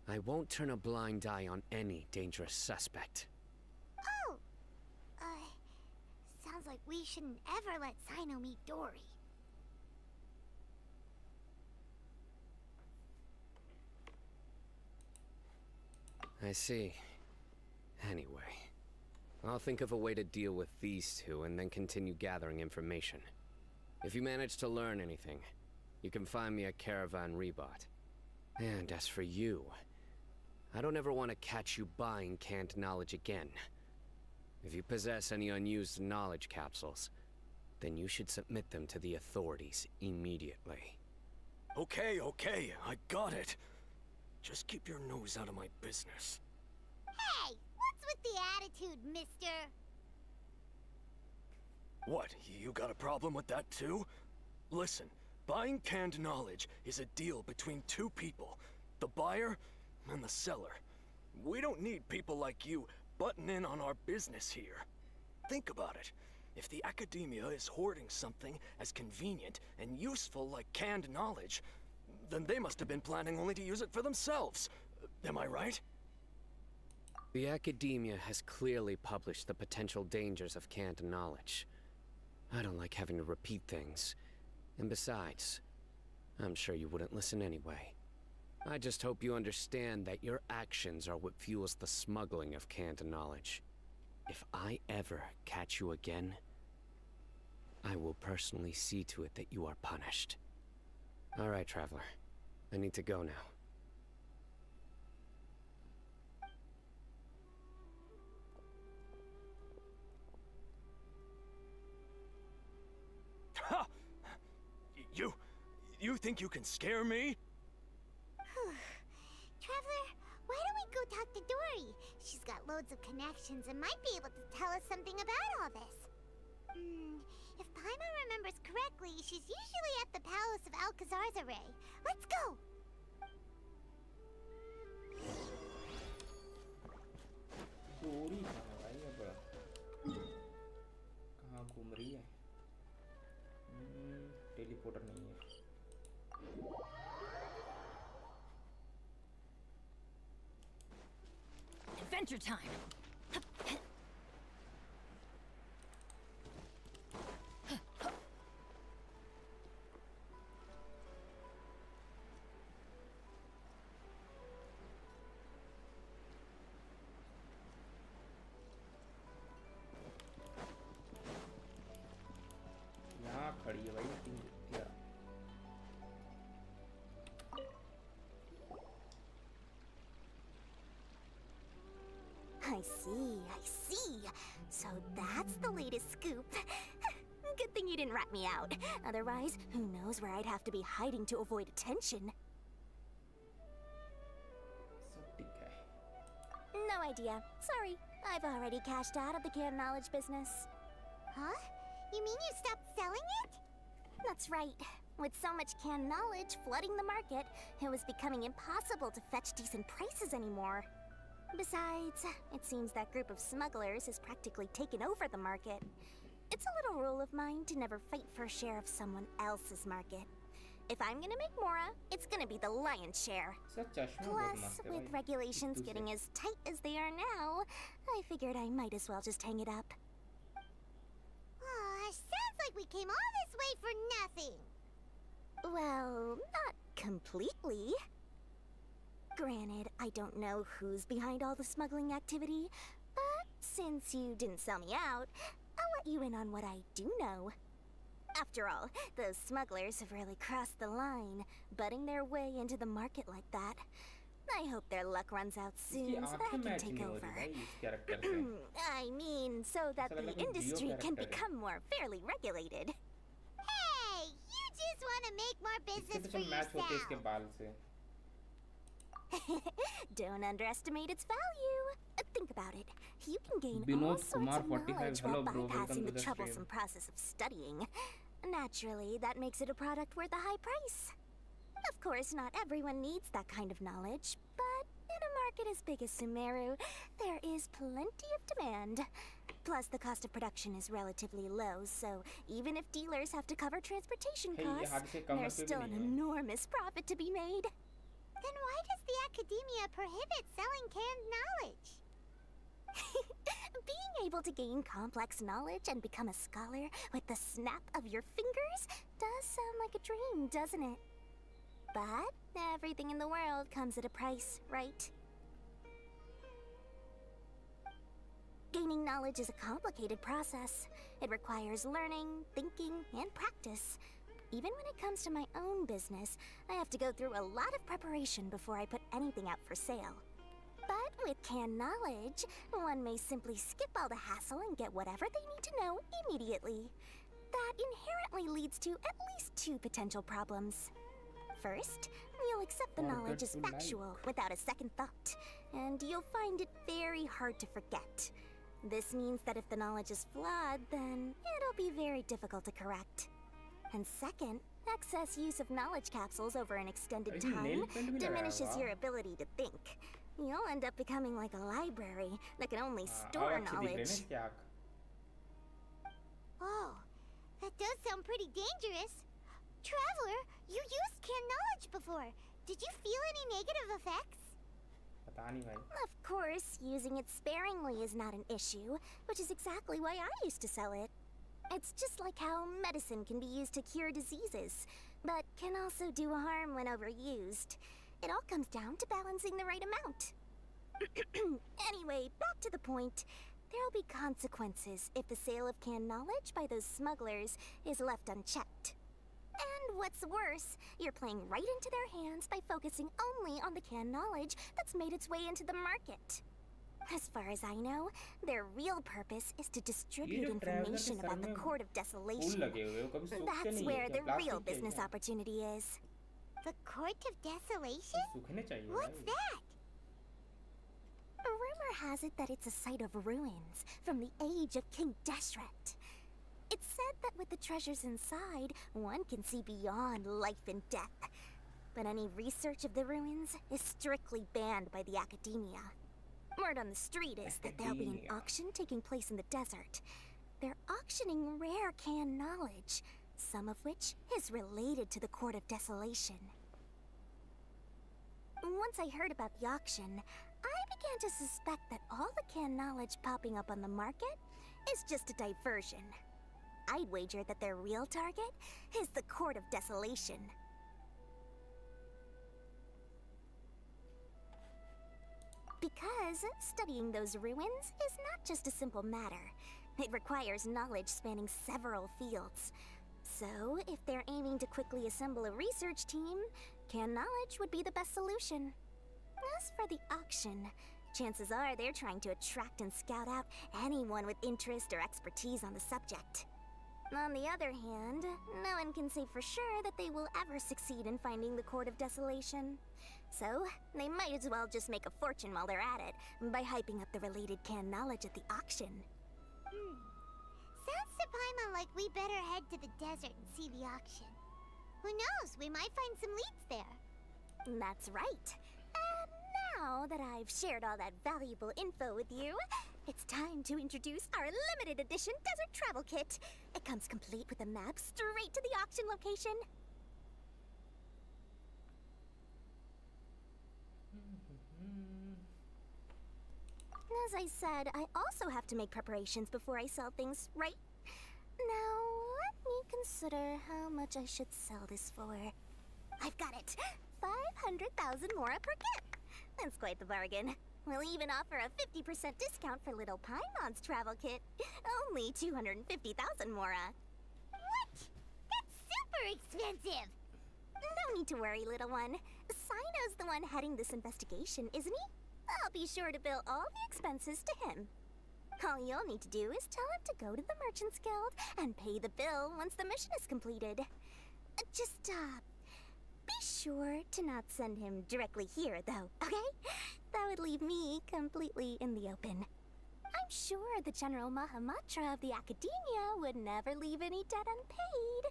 S13: I won't turn a blind eye on any dangerous suspect.
S4: Oh! Sounds like we shouldn't ever let Cyno meet Dory.
S13: I see. Anyway, I'll think of a way to deal with these two and then continue gathering information. If you manage to learn anything, you can find me at 𝓚𝓮𝓵𝓵𝓸𝓀. And as for you, I don't ever want to catch you buying canned knowledge again. If you possess any unused knowledge capsules, then you should submit them to the authorities immediately.
S10: Okay, I got it. Just keep your nose out of my business.
S4: Hey! What's with the attitude, mister?
S10: What, you got a problem with that too? Listen, buying canned knowledge is a deal between two people, the buyer and the seller. We don't need people like you butting in on our business here. Think about it.
S14: If the academia is hoarding something as convenient and useful like canned knowledge, then they must have been planning only to use it for themselves. Am I right?
S13: The academia has clearly published the potential dangers of canned knowledge. I don't like having to repeat things. And besides, I'm sure you wouldn't listen anyway. I just hope you understand that your actions are what fuels the smuggling of canned knowledge. If I ever catch you again, I will personally see to it that you are punished. All right, Traveler. I need to go now.
S14: Ha! You think you can scare me?
S4: Traveler, why don't we go talk to Dory? She's got loads of connections and might be able to tell us something about all this. If Paimon remembers correctly, she's usually at the palace of 𝓚𝓲𝓴𝓮. Let's go!
S2: डोरी कहाँ है भाई अब? कहाँ घूम रही है? Teleporter नहीं है.
S12: Adventure time!
S2: यहाँ खड़ी है भाई तीन कुत्तियाँ.
S4: I see. So that's the latest scoop. Good thing you didn't rat me out. Otherwise, who knows where I'd have to be hiding to avoid attention.
S2: सब ठीक है.
S4: No idea. Sorry, I've already cashed out of the canned knowledge business. Huh? You mean you stopped selling it? That's right. With so much canned knowledge flooding the market, it was becoming impossible to fetch decent prices anymore. Besides, it seems that group of smugglers has practically taken over the market. It's a little rule of mine to never fight for a share of someone else's market. If I'm gonna make Mora, it's gonna be the lion's share. Plus, with regulations getting as tight as they are now, I figured I might as well just hang it up. Sounds like we came all this way for nothing. Well, not completely. Granted, I don't know who's behind all the smuggling activity, but since you didn't sell me out, I'll let you in on what I do know. After all, those smugglers have really crossed the line, butting their way into the market like that. I hope their luck runs out soon so that I can take over. I mean, so that the industry can become more fairly regulated. Hey, you just want to make more business for yourself. Don't underestimate its value. Think about it. You can gain all sorts of knowledge while bypassing the troublesome process of studying. Naturally, that makes it a product worth a high price. Of course, not everyone needs that kind of knowledge, but in a market as big as Sumeru, there is plenty of demand. Plus, the cost of production is relatively low, so even if dealers have to cover transportation costs, there's still an enormous profit to be made. Then why does the academia prohibit selling canned knowledge? Being able to gain complex knowledge and become a scholar with the snap of your fingers does sound like a dream, doesn't it? But everything in the world comes at a price, right? Gaining knowledge is a complicated process. It requires learning, thinking, and practice. Even when it comes to my own business, I have to go through a lot of preparation before I put anything out for sale. But with canned knowledge, one may simply skip all the hassle and get whatever they need to know immediately. That inherently leads to at least two potential problems. First, you'll accept the knowledge as factual without a second thought, and you'll find it very hard to forget. This means that if the knowledge is flawed, then it'll be very difficult to correct. And second, excess use of knowledge capsules over an extended time diminishes your ability to think. You'll end up becoming like a library that can only store knowledge. dangerous. Traveler, you used canned knowledge before. Did you feel any negative effects?
S2: पता नहीं भाई.
S15: Of course, using it sparingly is not an issue, which is exactly why I used to sell it. It's just like how medicine can be used to cure diseases, but can also do harm when overused. It all comes down to balancing the right amount. Anyway, back to the point. There'll be consequences if the sale of canned knowledge by those smugglers is left unchecked. And what's worse, you're playing right into their hands by focusing only on the canned knowledge that's made its way into the market. As far as I know, their real purpose is to distribute information about the Court of Desolation. That's where the real business opportunity is.
S4: The Court of Desolation? What's that?
S15: Rumor has it that it's a site of ruins from the age of King 𝓚𝓸𝓵𝓵. It's said that with the treasures inside, one can see beyond life and death. But any research of the ruins is strictly banned by the academia. Word on the street is that there'll be an auction taking place in the desert. They're auctioning rare canned knowledge, some of which is related to the Court of Desolation. Once I heard about the auction, I began to suspect that all the canned knowledge popping up on the market is just a diversion. I'd wager that their real target is the Court of Desolation. Because studying those ruins is not just a simple matter. It requires knowledge spanning several fields. So, if they're aiming to quickly assemble a research team, canned knowledge would be the best solution. As for the auction, chances are they're trying to attract and scout out anyone with interest or expertise on the subject. On the other hand, no one can say for sure that they will ever succeed in finding the Court of Desolation. So, they might as well just make a fortune while they're at it by hyping up the related canned knowledge at the auction.
S4: Sounds to Paimon like we better head to the desert and see the auction. Who knows, we might find some leads there.
S15: That's right. And now that I've shared all that valuable info with you, it's time to introduce our limited edition desert travel kit. It comes complete with a map straight to the auction location. As I said, I also have to make preparations before I sell things, right? Now, let me consider how much I should sell this for. I've got it! 500,000 mora per kit! That's quite the bargain. We'll even offer a 50% discount for little Paimon's travel kit. Only 250,000 mora.
S4: What? That's super expensive!
S15: No need to worry, little one. Cyno's the one heading this investigation, isn't he? I'll be sure to bill all the expenses to him. All you'll need to do is tell him to go to the Merchants Guild and pay the bill once the mission is completed. Just, be sure to not send him directly here, though, okay? That would leave me completely in the open. I'm sure the General Mahamatra of the Academia would never leave any debt unpaid,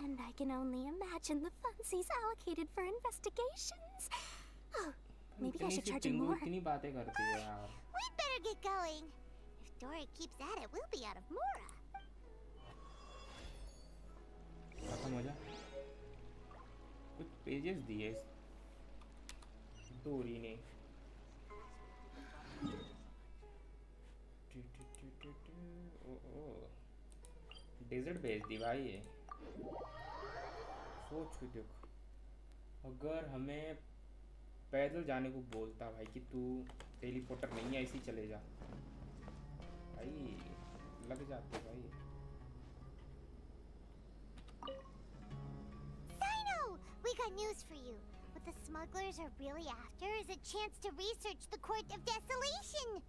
S15: and I can only imagine the funds he's allocated for investigations. Oh, maybe I should charge him more.
S2: इतनी बातें करती है यार.
S4: We'd better get going. If Dora keeps at it, we'll be out of mora.
S2: खत्म हो जा. कुछ pages दिए डोरी ने. डेजर्ट भेज दी भाई ये. सोच के देखो, अगर हमें पैदल जाने को बोलता भाई कि तू टेलीपोर्टर नहीं है ऐसे ही चले जा, भाई लग जाते भाई.
S4: Cyno! We got news for you. What the smugglers are really after is a chance to research the Court of Desolation.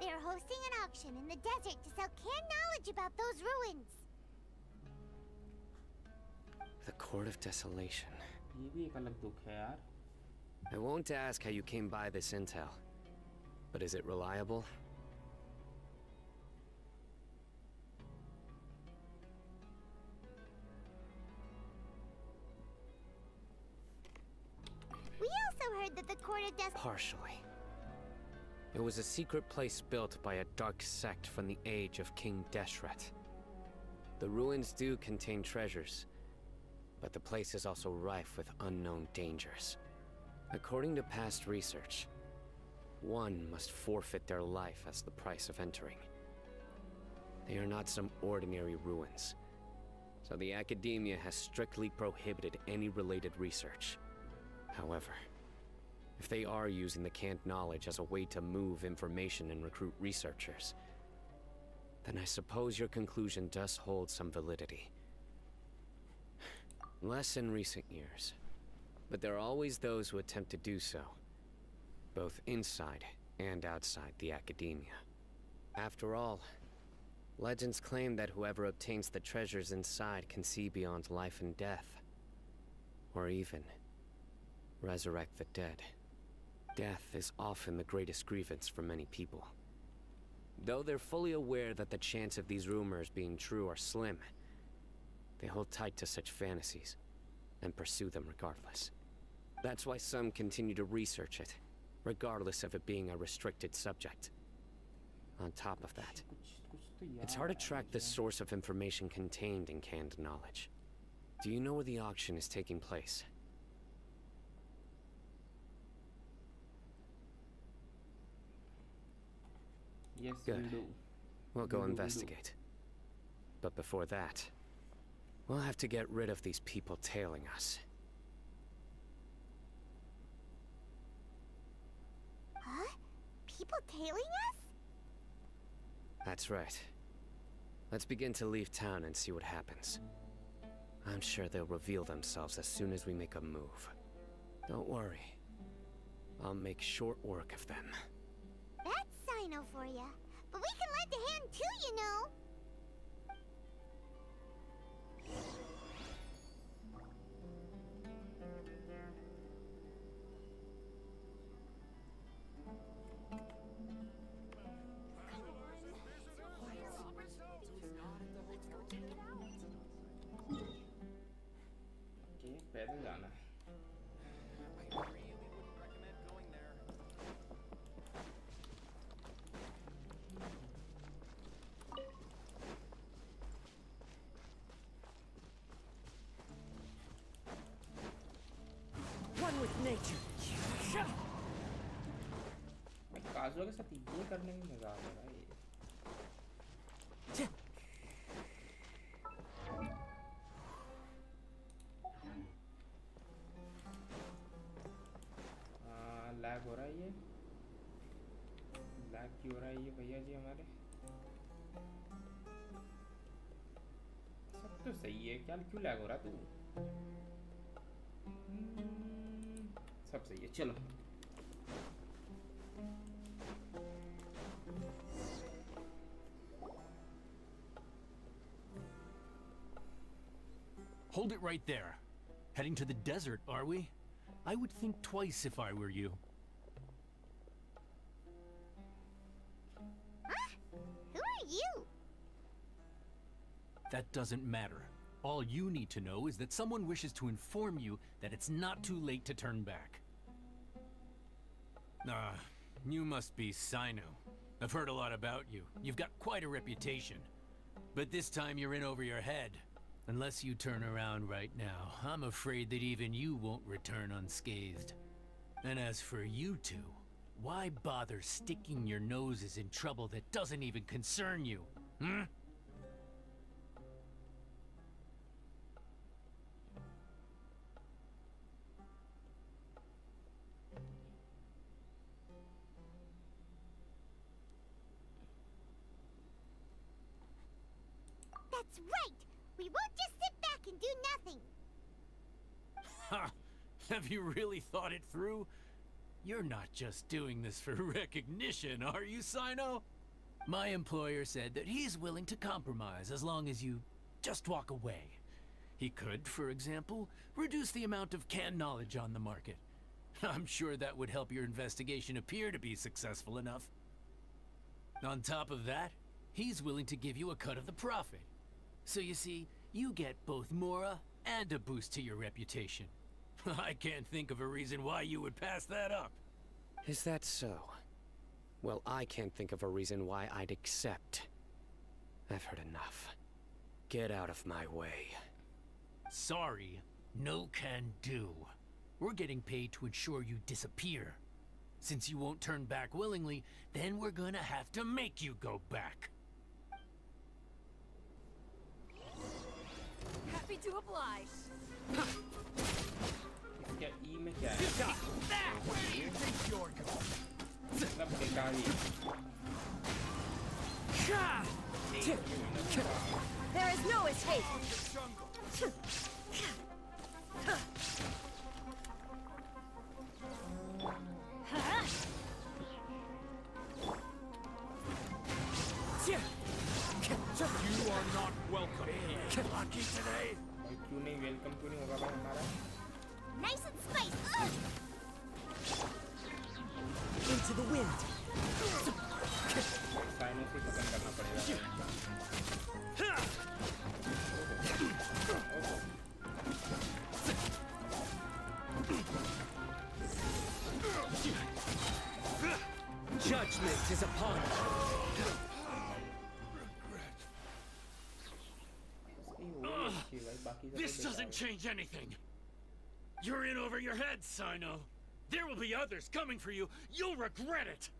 S4: They're hosting an auction in the desert to sell canned knowledge about those ruins.
S13: The Court of Desolation.
S2: ये भी एक अलग दुख है यार.
S13: I won't ask how you came by this intel, but is it reliable?
S4: We also heard that the Court of Desolation...
S13: Partially. It was a secret place built by a dark sect from the age of King 𝓚𝓸𝓵𝓵. The ruins do contain treasures, but the place is also rife with unknown dangers. According to past research, one must forfeit their life as the price of entering. They are not some ordinary ruins, so the academia has strictly prohibited any related research. However, if they are using the canned knowledge as a way to move information and recruit researchers, then I suppose your conclusion does hold some validity. Less in recent years, but there are always those who attempt to do so, both inside and outside the academia. After all, legends claim that whoever obtains the treasures inside can see beyond life and death, or even resurrect the dead. Death is often the greatest grievance for many people. Though they're fully aware that the chance of these rumors being true are slim, they hold tight to such fantasies and pursue them regardless. That's why some continue to research it, regardless of it being a restricted subject. On top of that, it's hard to track the source of information contained in canned knowledge. Do you know where the auction is taking place?
S2: Yes,
S13: Good.
S2: we do.
S13: We'll go
S2: We do.
S13: investigate. But before that, we'll have to get rid of these people tailing us.
S4: Huh? People tailing us?
S13: That's right. Let's begin to leave town and see what happens. I'm sure they'll reveal themselves as soon as we make a move. Don't worry. I'll make short work of them.
S4: That's Sino for ya. But we can lend a hand too, you know.
S2: Okay पैदल जाना है
S14: One with nature.
S2: भाई काजुआ के साथ ये करने में मजा आ रहा है ये लैग हो रहा है ये लैग क्यों हो रहा है ये भैया जी हमारे सब तो सही है क्या क्यों लैग हो रहा तू सब सही है चलो
S16: Hold it right there. Heading to the desert, are we? I would think twice if I were you.
S4: Huh? Who are you?
S16: That doesn't matter. All you need to know is that someone wishes to inform you that it's not too late to turn back. Ah, you must be 𝓚. I've heard a lot about you. You've got quite a reputation. But this time you're in over your head. Unless you turn around right now, I'm afraid that even you won't return unscathed. And as for you two, why bother sticking your noses in trouble that doesn't even concern you? Hmm?
S4: That's right! We won't just sit back and do nothing!
S16: Ha! Have you really thought it through? You're not just doing this for recognition, are you, 𝓚? My employer said that he's willing to compromise as long as you just walk away. He could, for example, reduce the amount of canned knowledge on the market. I'm sure that would help your investigation appear to be successful enough. On top of that, he's willing to give you a cut of the profit. So you see, you get both Mora and a boost to your reputation. I can't think of a reason why you would pass that up.
S13: Is that so? Well, I can't think of a reason why I'd accept. I've heard enough. Get out of my way.
S16: Sorry, No can do. We're getting paid to ensure you disappear. Since you won't turn back willingly, then we're gonna have to make you go back.
S12: Happy to oblige.
S2: इसके ई में क्या है? मतलब बेकार ही।
S12: There is no escape.
S6: You are not welcome here. Lucky today.
S2: भाई क्यों नहीं welcome क्यों नहीं होगा भाई हमारा?
S4: Nice and spicy.
S14: Into the wind.
S2: साइनों से खत्म करना पड़ेगा।
S14: Judgment is upon us.
S16: This doesn't change anything. You're in over your head, Sino. There will be others coming for you. You'll regret it.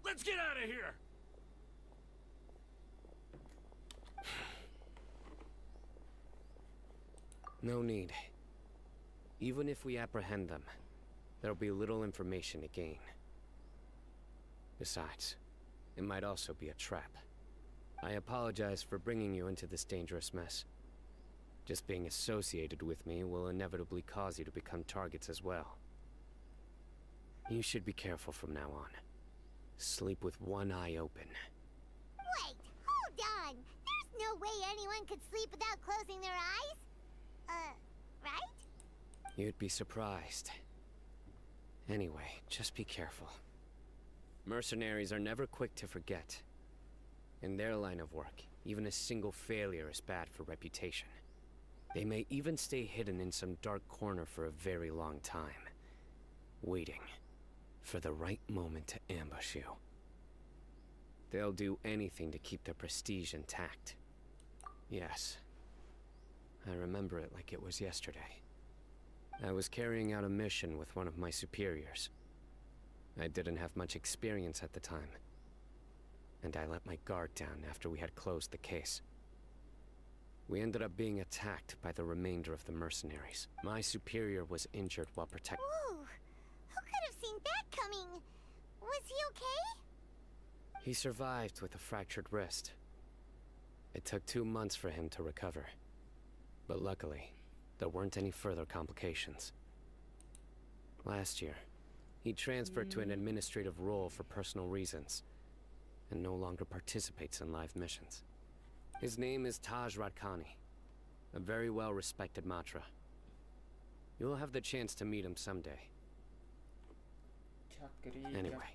S16: Let's get out of here.
S13: No need. Even if we apprehend them, there'll be little information to gain. Besides, it might also be a trap. I apologize for bringing you into this dangerous mess. Just being associated with me will inevitably cause you to become targets as well. You should be careful from now on. Sleep with one eye open.
S4: Wait, hold on. There's no way anyone could sleep without closing their eyes. Right?
S13: You'd be surprised. Anyway, just be careful. Mercenaries are never quick to forget. In their line of work, even a single failure is bad for reputation. They may even stay hidden in some dark corner for a very long time, waiting for the right moment to ambush you. They'll do anything to keep their prestige intact. Yes, I remember it like it was yesterday. I was carrying out a mission with one of my superiors. I didn't have much experience at the time, and I let my guard down after we had closed the case. We ended up being attacked by the remainder of the mercenaries. My superior was injured while protecting.
S4: Whoa! Who could have seen that coming? Was he okay?
S13: He survived with a fractured wrist. It took 2 months for him to recover. But luckily, there weren't any further complications. Last year, he transferred to an administrative role for personal reasons, and no longer participates in live missions. His name is 𝓚𝓲𝓵𝓵, a very well-respected Matra. You'll have the chance to meet him someday. Anyway,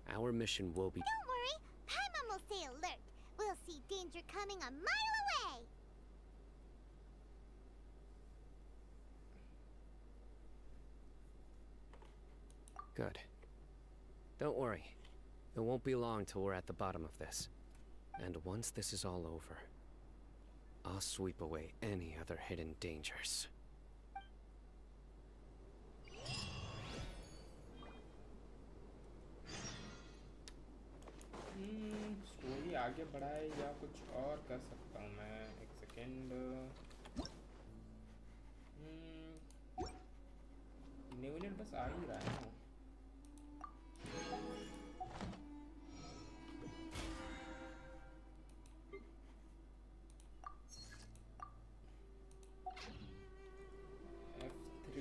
S13: our mission will be...
S4: Don't worry, Paimon will stay alert. We'll see danger coming a mile away.
S13: Good. Don't worry. It won't be long till we're at the bottom of this. And once this is all over, I'll sweep away any other hidden dangers.
S2: Story आगे बढ़ाए या कुछ और कर सकता हूँ मैं? एक सेकेंड. न्यूलेट बस आ ही रहा है ना. F3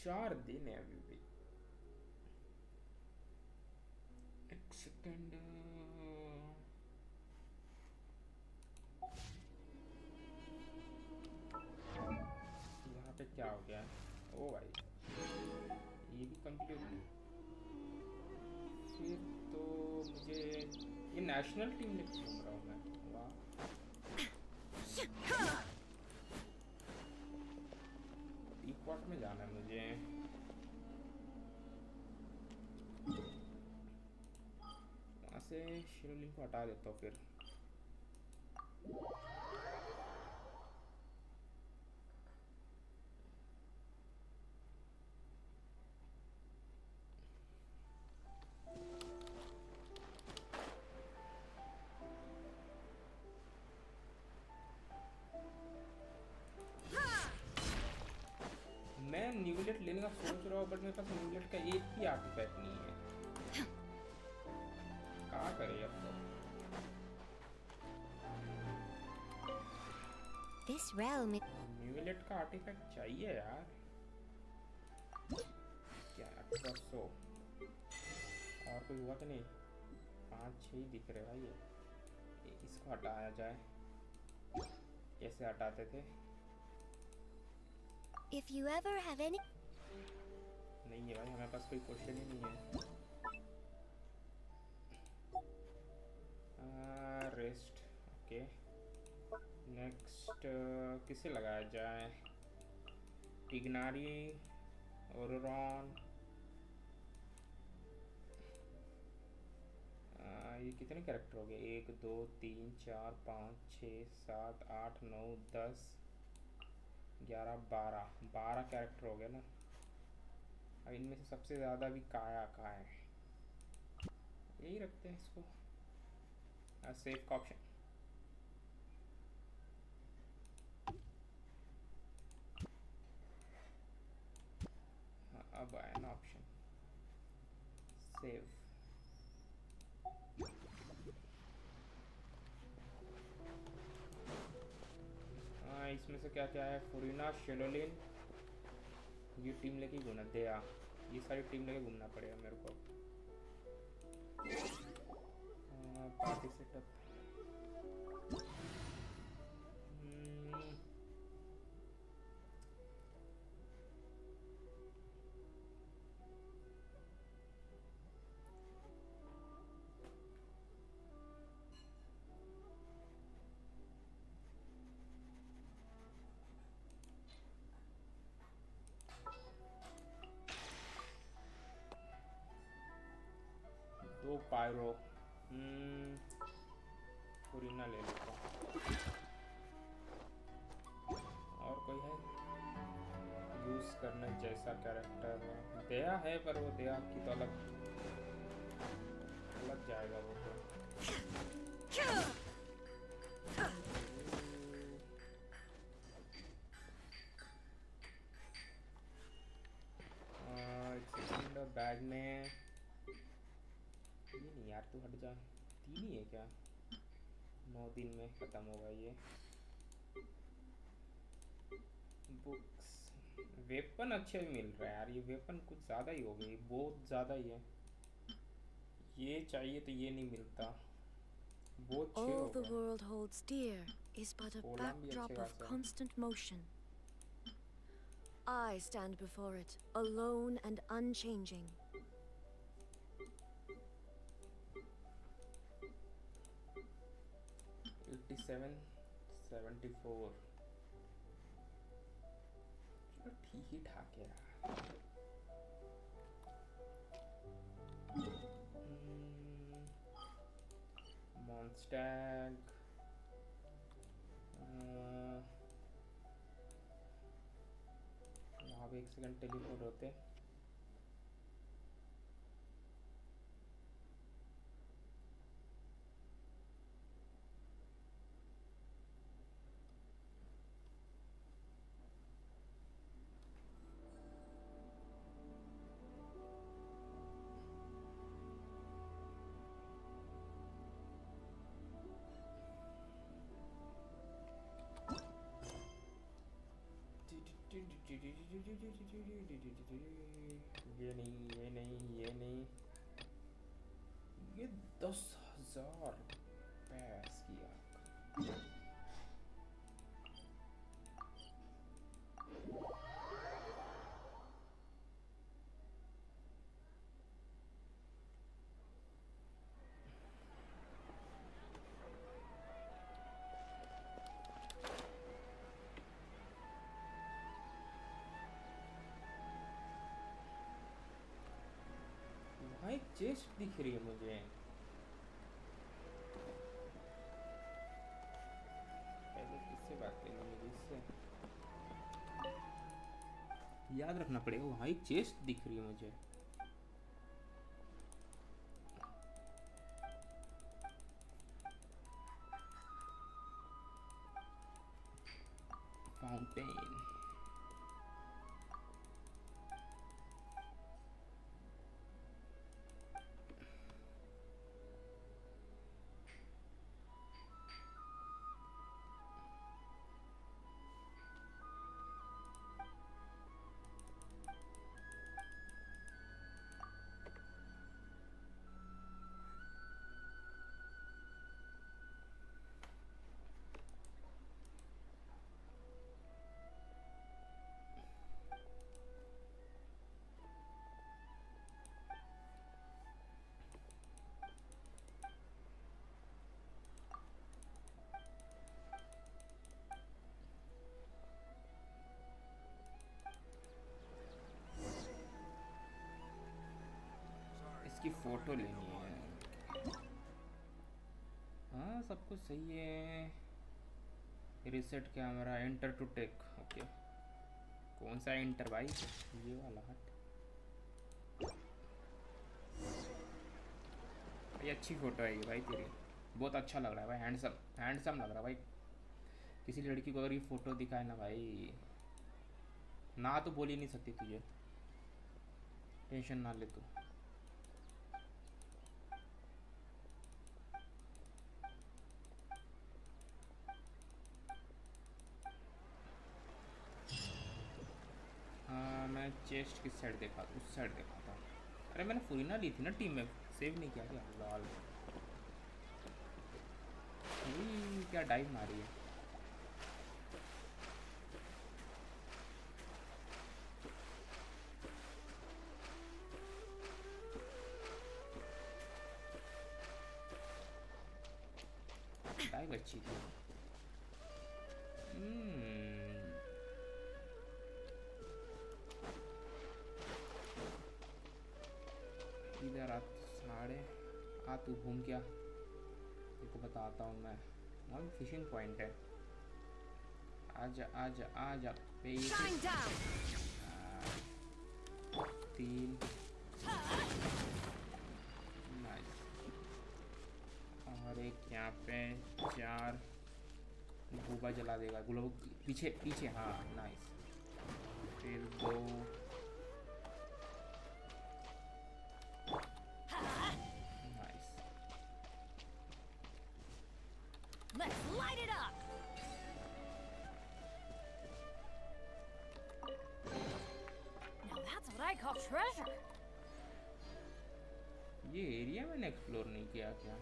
S2: 4 दिन है अभी भी. एक सेकेंड. यहाँ पे क्या हो गया? ओ भाई ये भी कंप्लीट. फिर तो मुझे ये नेशनल टीम में घूम रहा हूँ मैं. वाह. टीपॉट में जाना है मुझे. वहाँ से से शिरोलिन को हटा देता हूँ फिर। मैं न्यूलेट लेने का सोच रहा हूँ बट मेरे पास न्यूलेट का एक भी आर्टिफैक्ट नहीं है। क्या करें अब तो?
S4: This realm
S2: न्यूलेट का आर्टिफैक्ट चाहिए यार। क्या 1800 और कोई हुआ कि नहीं? 5-6 ही दिख रहे भाई। इसको हटाया जाए, कैसे हटाते थे?
S4: If you ever have any
S2: नहीं है भाई, हमारे पास कोई क्वेश्चन ही नहीं है। Rest okay. नेक्स्ट किसे लगाया जाए? टिग्नारी, ओरोरॉन। ये कितने कैरेक्टर हो गए? 1 2 3 4 5 6 7 8 9 10 11 12 कैरेक्टर हो गए ना। अब इनमें से सबसे ज़्यादा भी काया का है, यही रखते हैं इसको। सेव का ऑप्शन। अब आया ना ऑप्शन सेव। इसमें से क्या क्या है? फुरीना, शेलोलिन, ये टीम लेके घूमना दिया। ये सारी टीम लेके घूमना पड़ेगा मेरे को। Party setup. दो पायरो। फुरीना ले लेता हूँ। और कोई है यूज करने जैसा कैरेक्टर? दया है पर वो दया की तो अलग जाएगा वो तो। बैग में ये नहीं यार, तू हट जा। 3 ही है क्या? 9 दिन में खत्म होगा ये। बुक्स, वेपन अच्छे मिल रहे हैं यार। ये वेपन कुछ ज़्यादा ही हो गई, बहुत ज़्यादा ही है। ये चाहिए तो ये नहीं मिलता, बहुत अच्छे हो
S8: All the
S2: गए।
S8: world holds dear is but a
S2: kolam भी
S8: backdrop
S2: अच्छे
S8: of
S2: खासा है।
S8: constant motion. I stand before it, alone and unchanging.
S2: $87, $74 चलो ठीक ही ठाक है यार। मॉन्स्टैग, यहाँ पे 1 सेकंड टेलीपोर्ट होते। ये नहीं, ये 10,000 पैस किया। भाई चेस्ट दिख रही है मुझे। पहले मुझे इससे याद रखना पड़ेगा। वहाँ एक चेस्ट दिख रही है मुझे। फाउंटेन। इसकी फोटो लेनी है। हाँ सब कुछ सही है। Reset camera, enter to take. Okay कौन सा एंटर भाई? ये वाला। हट भाई, अच्छी फोटो है ये भाई तेरी। बहुत अच्छा लग रहा है भाई। हैंडसम हैंडसम लग रहा है भाई। किसी लड़की को अगर ये फोटो दिखाए ना भाई, ना तो बोल ही नहीं सकती तुझे। टेंशन ना ले तू। हाँ मैं चेस्ट किस साइड देखा, उस साइड देखा था। अरे मैंने फुरीना ली थी ना टीम में, सेव नहीं किया क्या? लाल क्या डाइव मारी है। डाइव अच्छी थी। इधर आ साढ़े आ, तू घूम क्या? देखो बताता हूँ मैं। वहाँ फिशिंग पॉइंट है। आजा आजा आजा पे। 3 और एक यहाँ पे 4। गुबा जला देगा। ग्लो पीछे पीछे। हाँ नाइस। फिर 2।
S12: Let's light it up. Now that's what I call treasure.
S2: ये एरिया मैंने एक्सप्लोर नहीं किया क्या?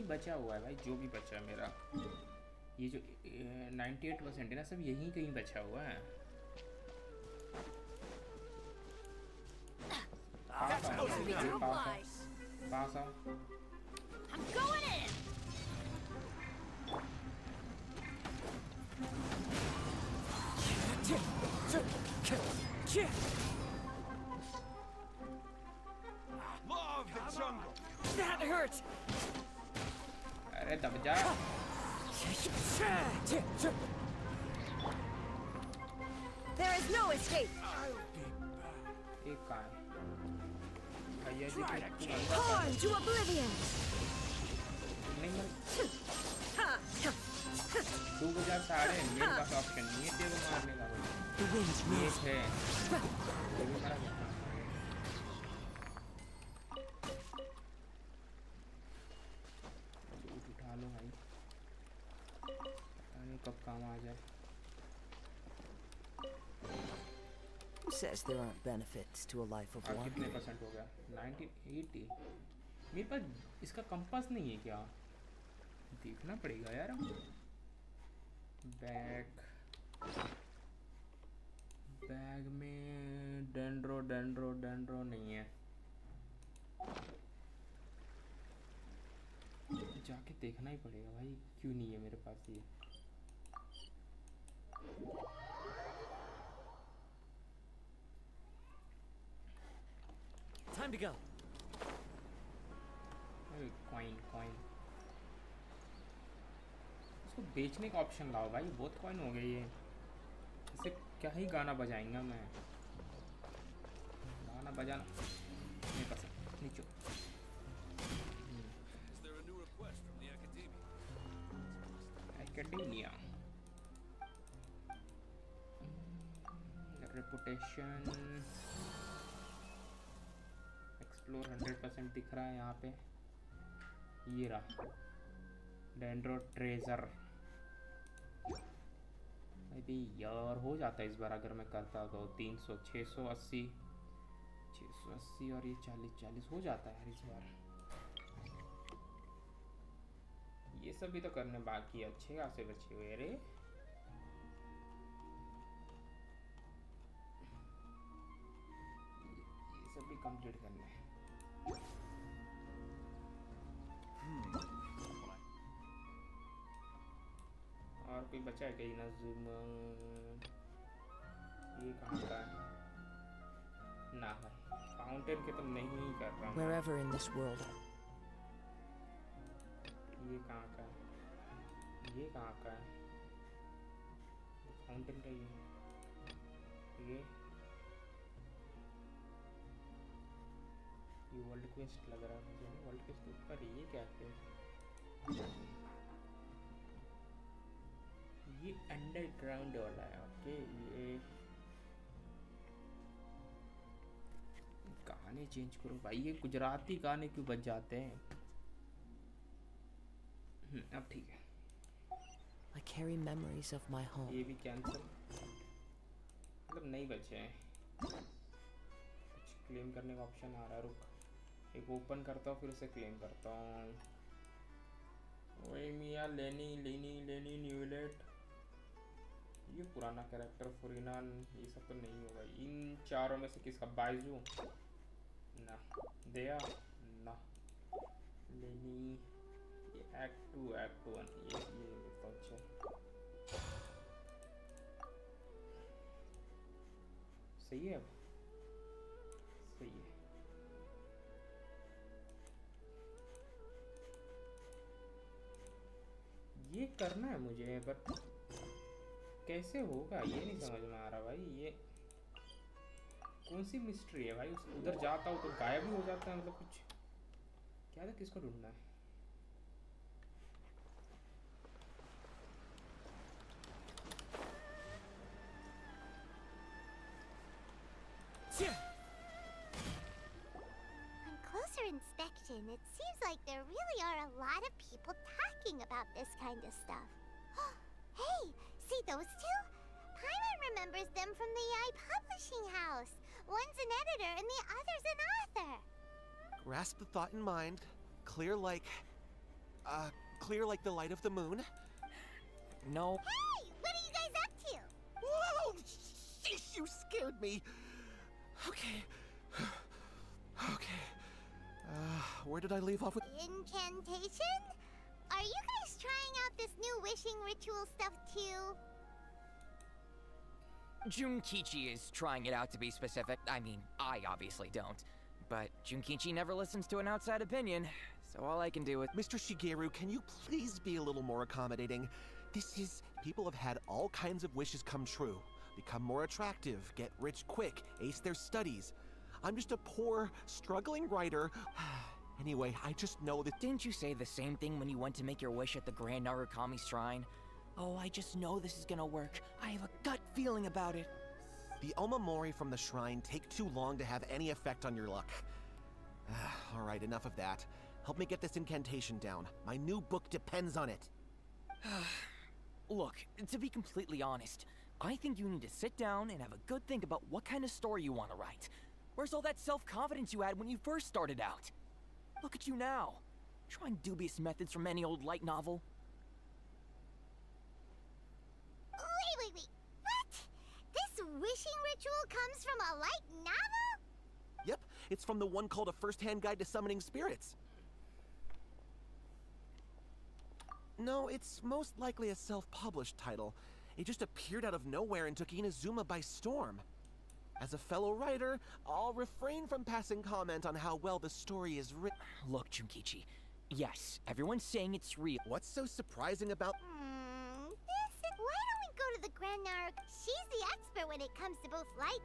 S2: बचा हुआ है भाई, जो भी बचा है मेरा। ये जो 98% है ना, सब यहीं कहीं बचा हुआ है। पास आओ।
S12: That hurt.
S2: अरे दब जा।
S12: There is no escape.
S2: एक कहाँ है? भैया जी
S12: Torn to oblivion.
S2: नहीं मर। 2000 मेरे पास ऑप्शन नहीं है तेरे को मारने का। ये है। ये भी मारा गया। उठा लो भाई। अरे कब काम आ जाए।
S17: says there aren't benefits to a life of
S2: और कितने
S17: wandering?
S2: परसेंट हो गया 1980 मेरे पास इसका कंपास नहीं है क्या देखना पड़ेगा यार बैग में डेंड्रो नहीं है जाके देखना ही पड़ेगा भाई क्यों नहीं है मेरे पास ये
S14: Time to go.
S2: कॉइन इसको बेचने का ऑप्शन लाओ भाई बहुत कॉइन हो गए ये इसे क्या ही गाना बजाएंगा मैं गाना बजाना नहीं पसंद नीचो एकेडमिया रेपुटेशन एक्सप्लोर 100% दिख रहा है यहाँ पे ये रहा 𝓚𝓲𝓵 अभी यार हो जाता है इस बार अगर मैं करता तो 300 680 और ये 40 हो जाता है यार इस बार ये सब भी तो करने बाकी है अच्छे खासे बचे हुए रे ये सब भी कंप्लीट करना है और कोई बचा है कहीं ना ये कहाँ का है ना भाई फाउंटेन के तो नहीं कर रहा हूँ
S17: Wherever in this world.
S2: ये कहाँ का है ये कहाँ का है फाउंटेन का ये वर्ल्ड क्वेस्ट लग रहा है मुझे वर्ल्ड क्वेस्ट के ऊपर ये क्या है ये अंडरग्राउंड वाला है ओके ये गाने चेंज करो भाई ये गुजराती गाने क्यों बज जाते हैं अब ठीक है
S17: I carry memories of my home.
S2: ये भी कैंसिल मतलब नहीं बचे हैं कुछ क्लेम करने का ऑप्शन आ रहा है रुक एक ओपन करता हूँ फिर उसे क्लेम करता हूँ वही मिया लेनी न्यूलेट ये पुराना कैरेक्टर फुरिनान ये सब तो नहीं होगा इन चारों में से किसका बाइजू ना दया ना लेनी ये एक्ट 1 ये तो अच्छा सही है अब सही है ये करना है मुझे बट कैसे होगा ये नहीं समझ में आ रहा भाई ये कौन सी मिस्ट्री है भाई उधर जाता हूँ तो गायब ही हो जाता है मतलब कुछ क्या था किसको ढूंढना है
S4: On closer inspection, it seems like there really are a lot of people talking about this kind of stuff. Hey, see those two? Paimon remembers them from the AI publishing house. One's an editor and the other's an author.
S18: Grasp the thought in mind. Clear like the light of the moon.
S13: No.
S4: Hey, what are you guys up to?
S18: Whoa! Sheesh, you scared me. Okay. Where did I leave off with?
S4: Incantation? Are you guys trying out this new wishing ritual stuff too?
S19: 𝓛𝓲𝓴𝓮 is trying it out to be specific. I mean, I obviously don't. But 𝓛𝓲𝓴𝓮 never listens to an outside opinion, so all I can do is...
S18: Mr. Shigeru, can you please be a little more accommodating? People have had all kinds of wishes come true. Become more attractive, get rich quick, ace their studies. I'm just a poor, struggling writer. Anyway, I just know that...
S19: Didn't you say the same thing when you went to make your wish at the Grand Narukami Shrine? Oh, I just know this is gonna work. I have a gut feeling about it.
S18: The omamori from the shrine take too long to have any effect on your luck. Alright, enough of that. Help me get this incantation down. My new book depends on it.
S19: Look, to be completely honest, I think you need to sit down and have a good think about what kind of story you want to write. Where's all that self-confidence you had when you first started out? Look at you now, trying dubious methods from any old light novel.
S4: Wait. What? This wishing ritual comes from a light novel?
S18: Yep, it's from the one called A First-Hand Guide to Summoning Spirits. No, it's most likely a self-published title. It just appeared out of nowhere and took Inazuma by storm. As a fellow writer, I'll refrain from passing comment on how well the story is written.
S19: Look, Junkichi, yes, everyone's saying it's real.
S18: What's so surprising about...
S4: Why don't we go to the Grand Narc? She's the expert when it comes to both light...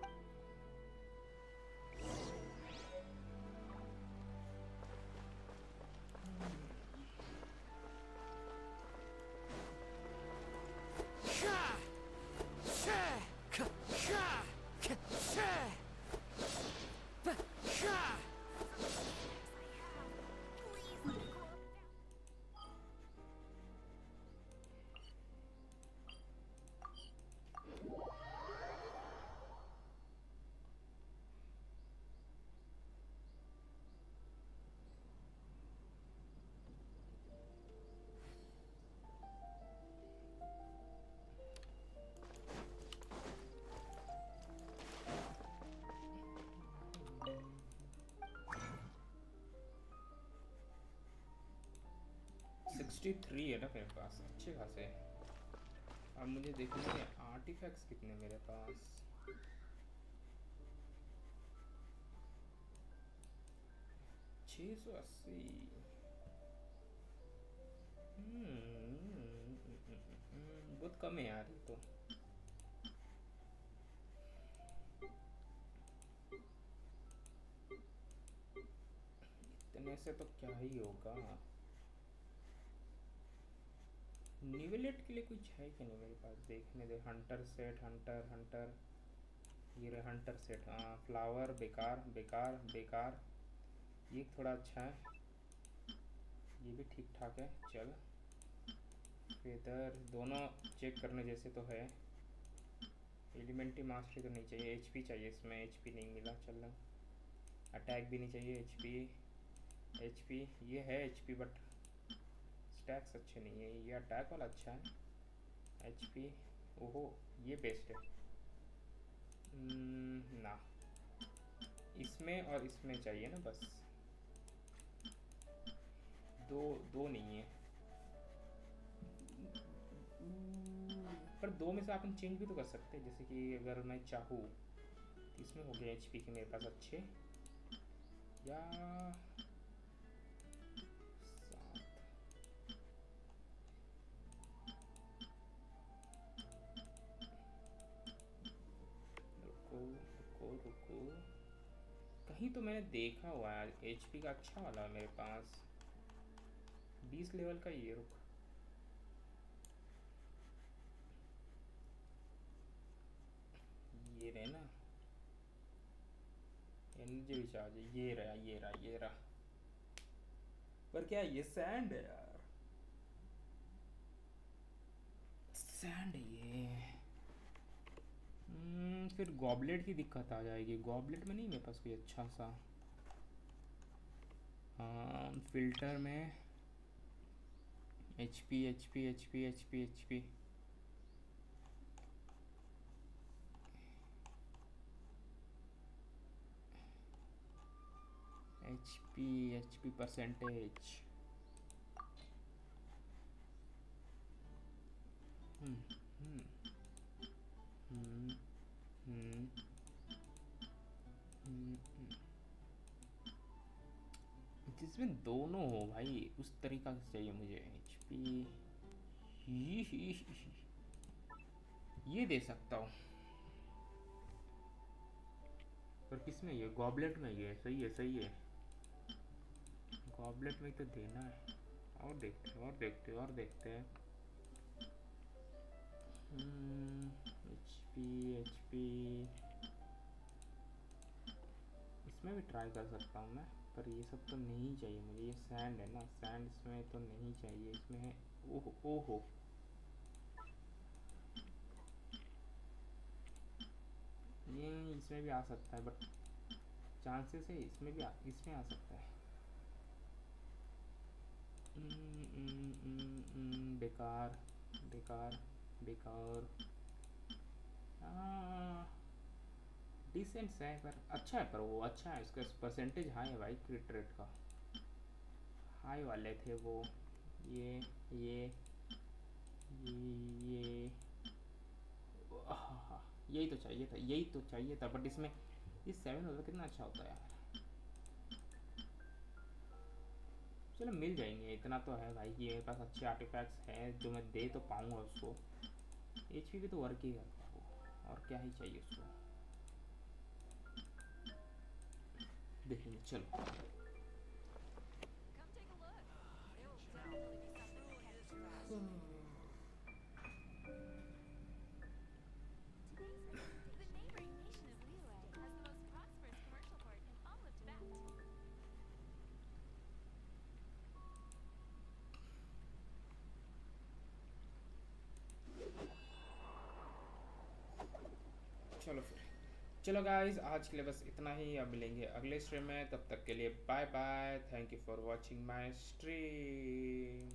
S2: $63 है ना मेरे पास, अच्छे खासे। अब मुझे देखना है artefacts कितने मेरे पास। $680। बहुत कम है यार ये तो। इतने से तो क्या ही होगा। निवेलेट के लिए कुछ है कि नहीं मेरे पास, देखने दे। हंटर सेट, हंटर ये रहे हंटर सेट। हाँ, फ्लावर बेकार। ये थोड़ा अच्छा है, ये भी ठीक ठाक है। चल, फेदर दोनों चेक करने जैसे तो है। एलिमेंट्री मास्टरी तो नहीं चाहिए, एचपी चाहिए इसमें। एचपी नहीं मिला, चल। अटैक भी नहीं चाहिए, एचपी ये है एचपी, बट स्टैक्स अच्छे नहीं है। ये अटैक वाला अच्छा है, एचपी। ओहो, ये बेस्ट है ना। इसमें और इसमें चाहिए ना बस, दो नहीं है। पर दो में से अपन चेंज भी तो कर सकते हैं, जैसे कि अगर मैं चाहूँ तो इसमें हो गया एचपी के मेरे पास अच्छे, या रुको, कहीं तो मैंने देखा हुआ है एचपी का अच्छा वाला है मेरे पास, 20 लेवल का। ये रुक, ये रहे ना एनर्जी रिचार्ज, ये रहा। पर क्या ये सैंड है यार, सैंड है ये। फिर गॉबलेट की दिक्कत आ जाएगी। गॉबलेट में नहीं मेरे पास कोई अच्छा सा। हाँ, फिल्टर में एचपी परसेंटेज। जिसमें दोनों हो भाई, उस तरीका से चाहिए मुझे। एचपी ये दे सकता हूँ, पर किसमें? ये गॉबलेट में। ये सही है, गॉबलेट में तो देना है। और देखते हैं। एचपी इसमें भी ट्राई कर सकता हूँ मैं, पर ये सब तो नहीं चाहिए मुझे। ये सैंड है ना, सैंड इसमें तो नहीं चाहिए। इसमें है ओहो ये इसमें भी आ सकता है, बट चांसेस है इसमें भी इसमें आ सकता है। बेकार बेकार बेकार। डिसेंट है पर अच्छा है, पर वो अच्छा है, उसका परसेंटेज हाई है भाई, क्रिट रेट का हाई वाले थे वो। ये यही तो चाहिए था, यही तो चाहिए था, बट इसमें ये 7 होता कितना अच्छा होता है यार। चलो मिल जाएंगे, इतना तो है भाई कि मेरे पास अच्छे आर्टिफैक्ट्स हैं जो मैं दे तो पाऊंगा उसको। HP भी तो वर्क ही करता है वो, और क्या ही चाहिए उसको। देखेंगे चलो। चलो फिर, चलो गाइज आज के लिए बस इतना ही। अब मिलेंगे अगले स्ट्रीम में, तब तक के लिए bye bye. Thank you for watching my stream.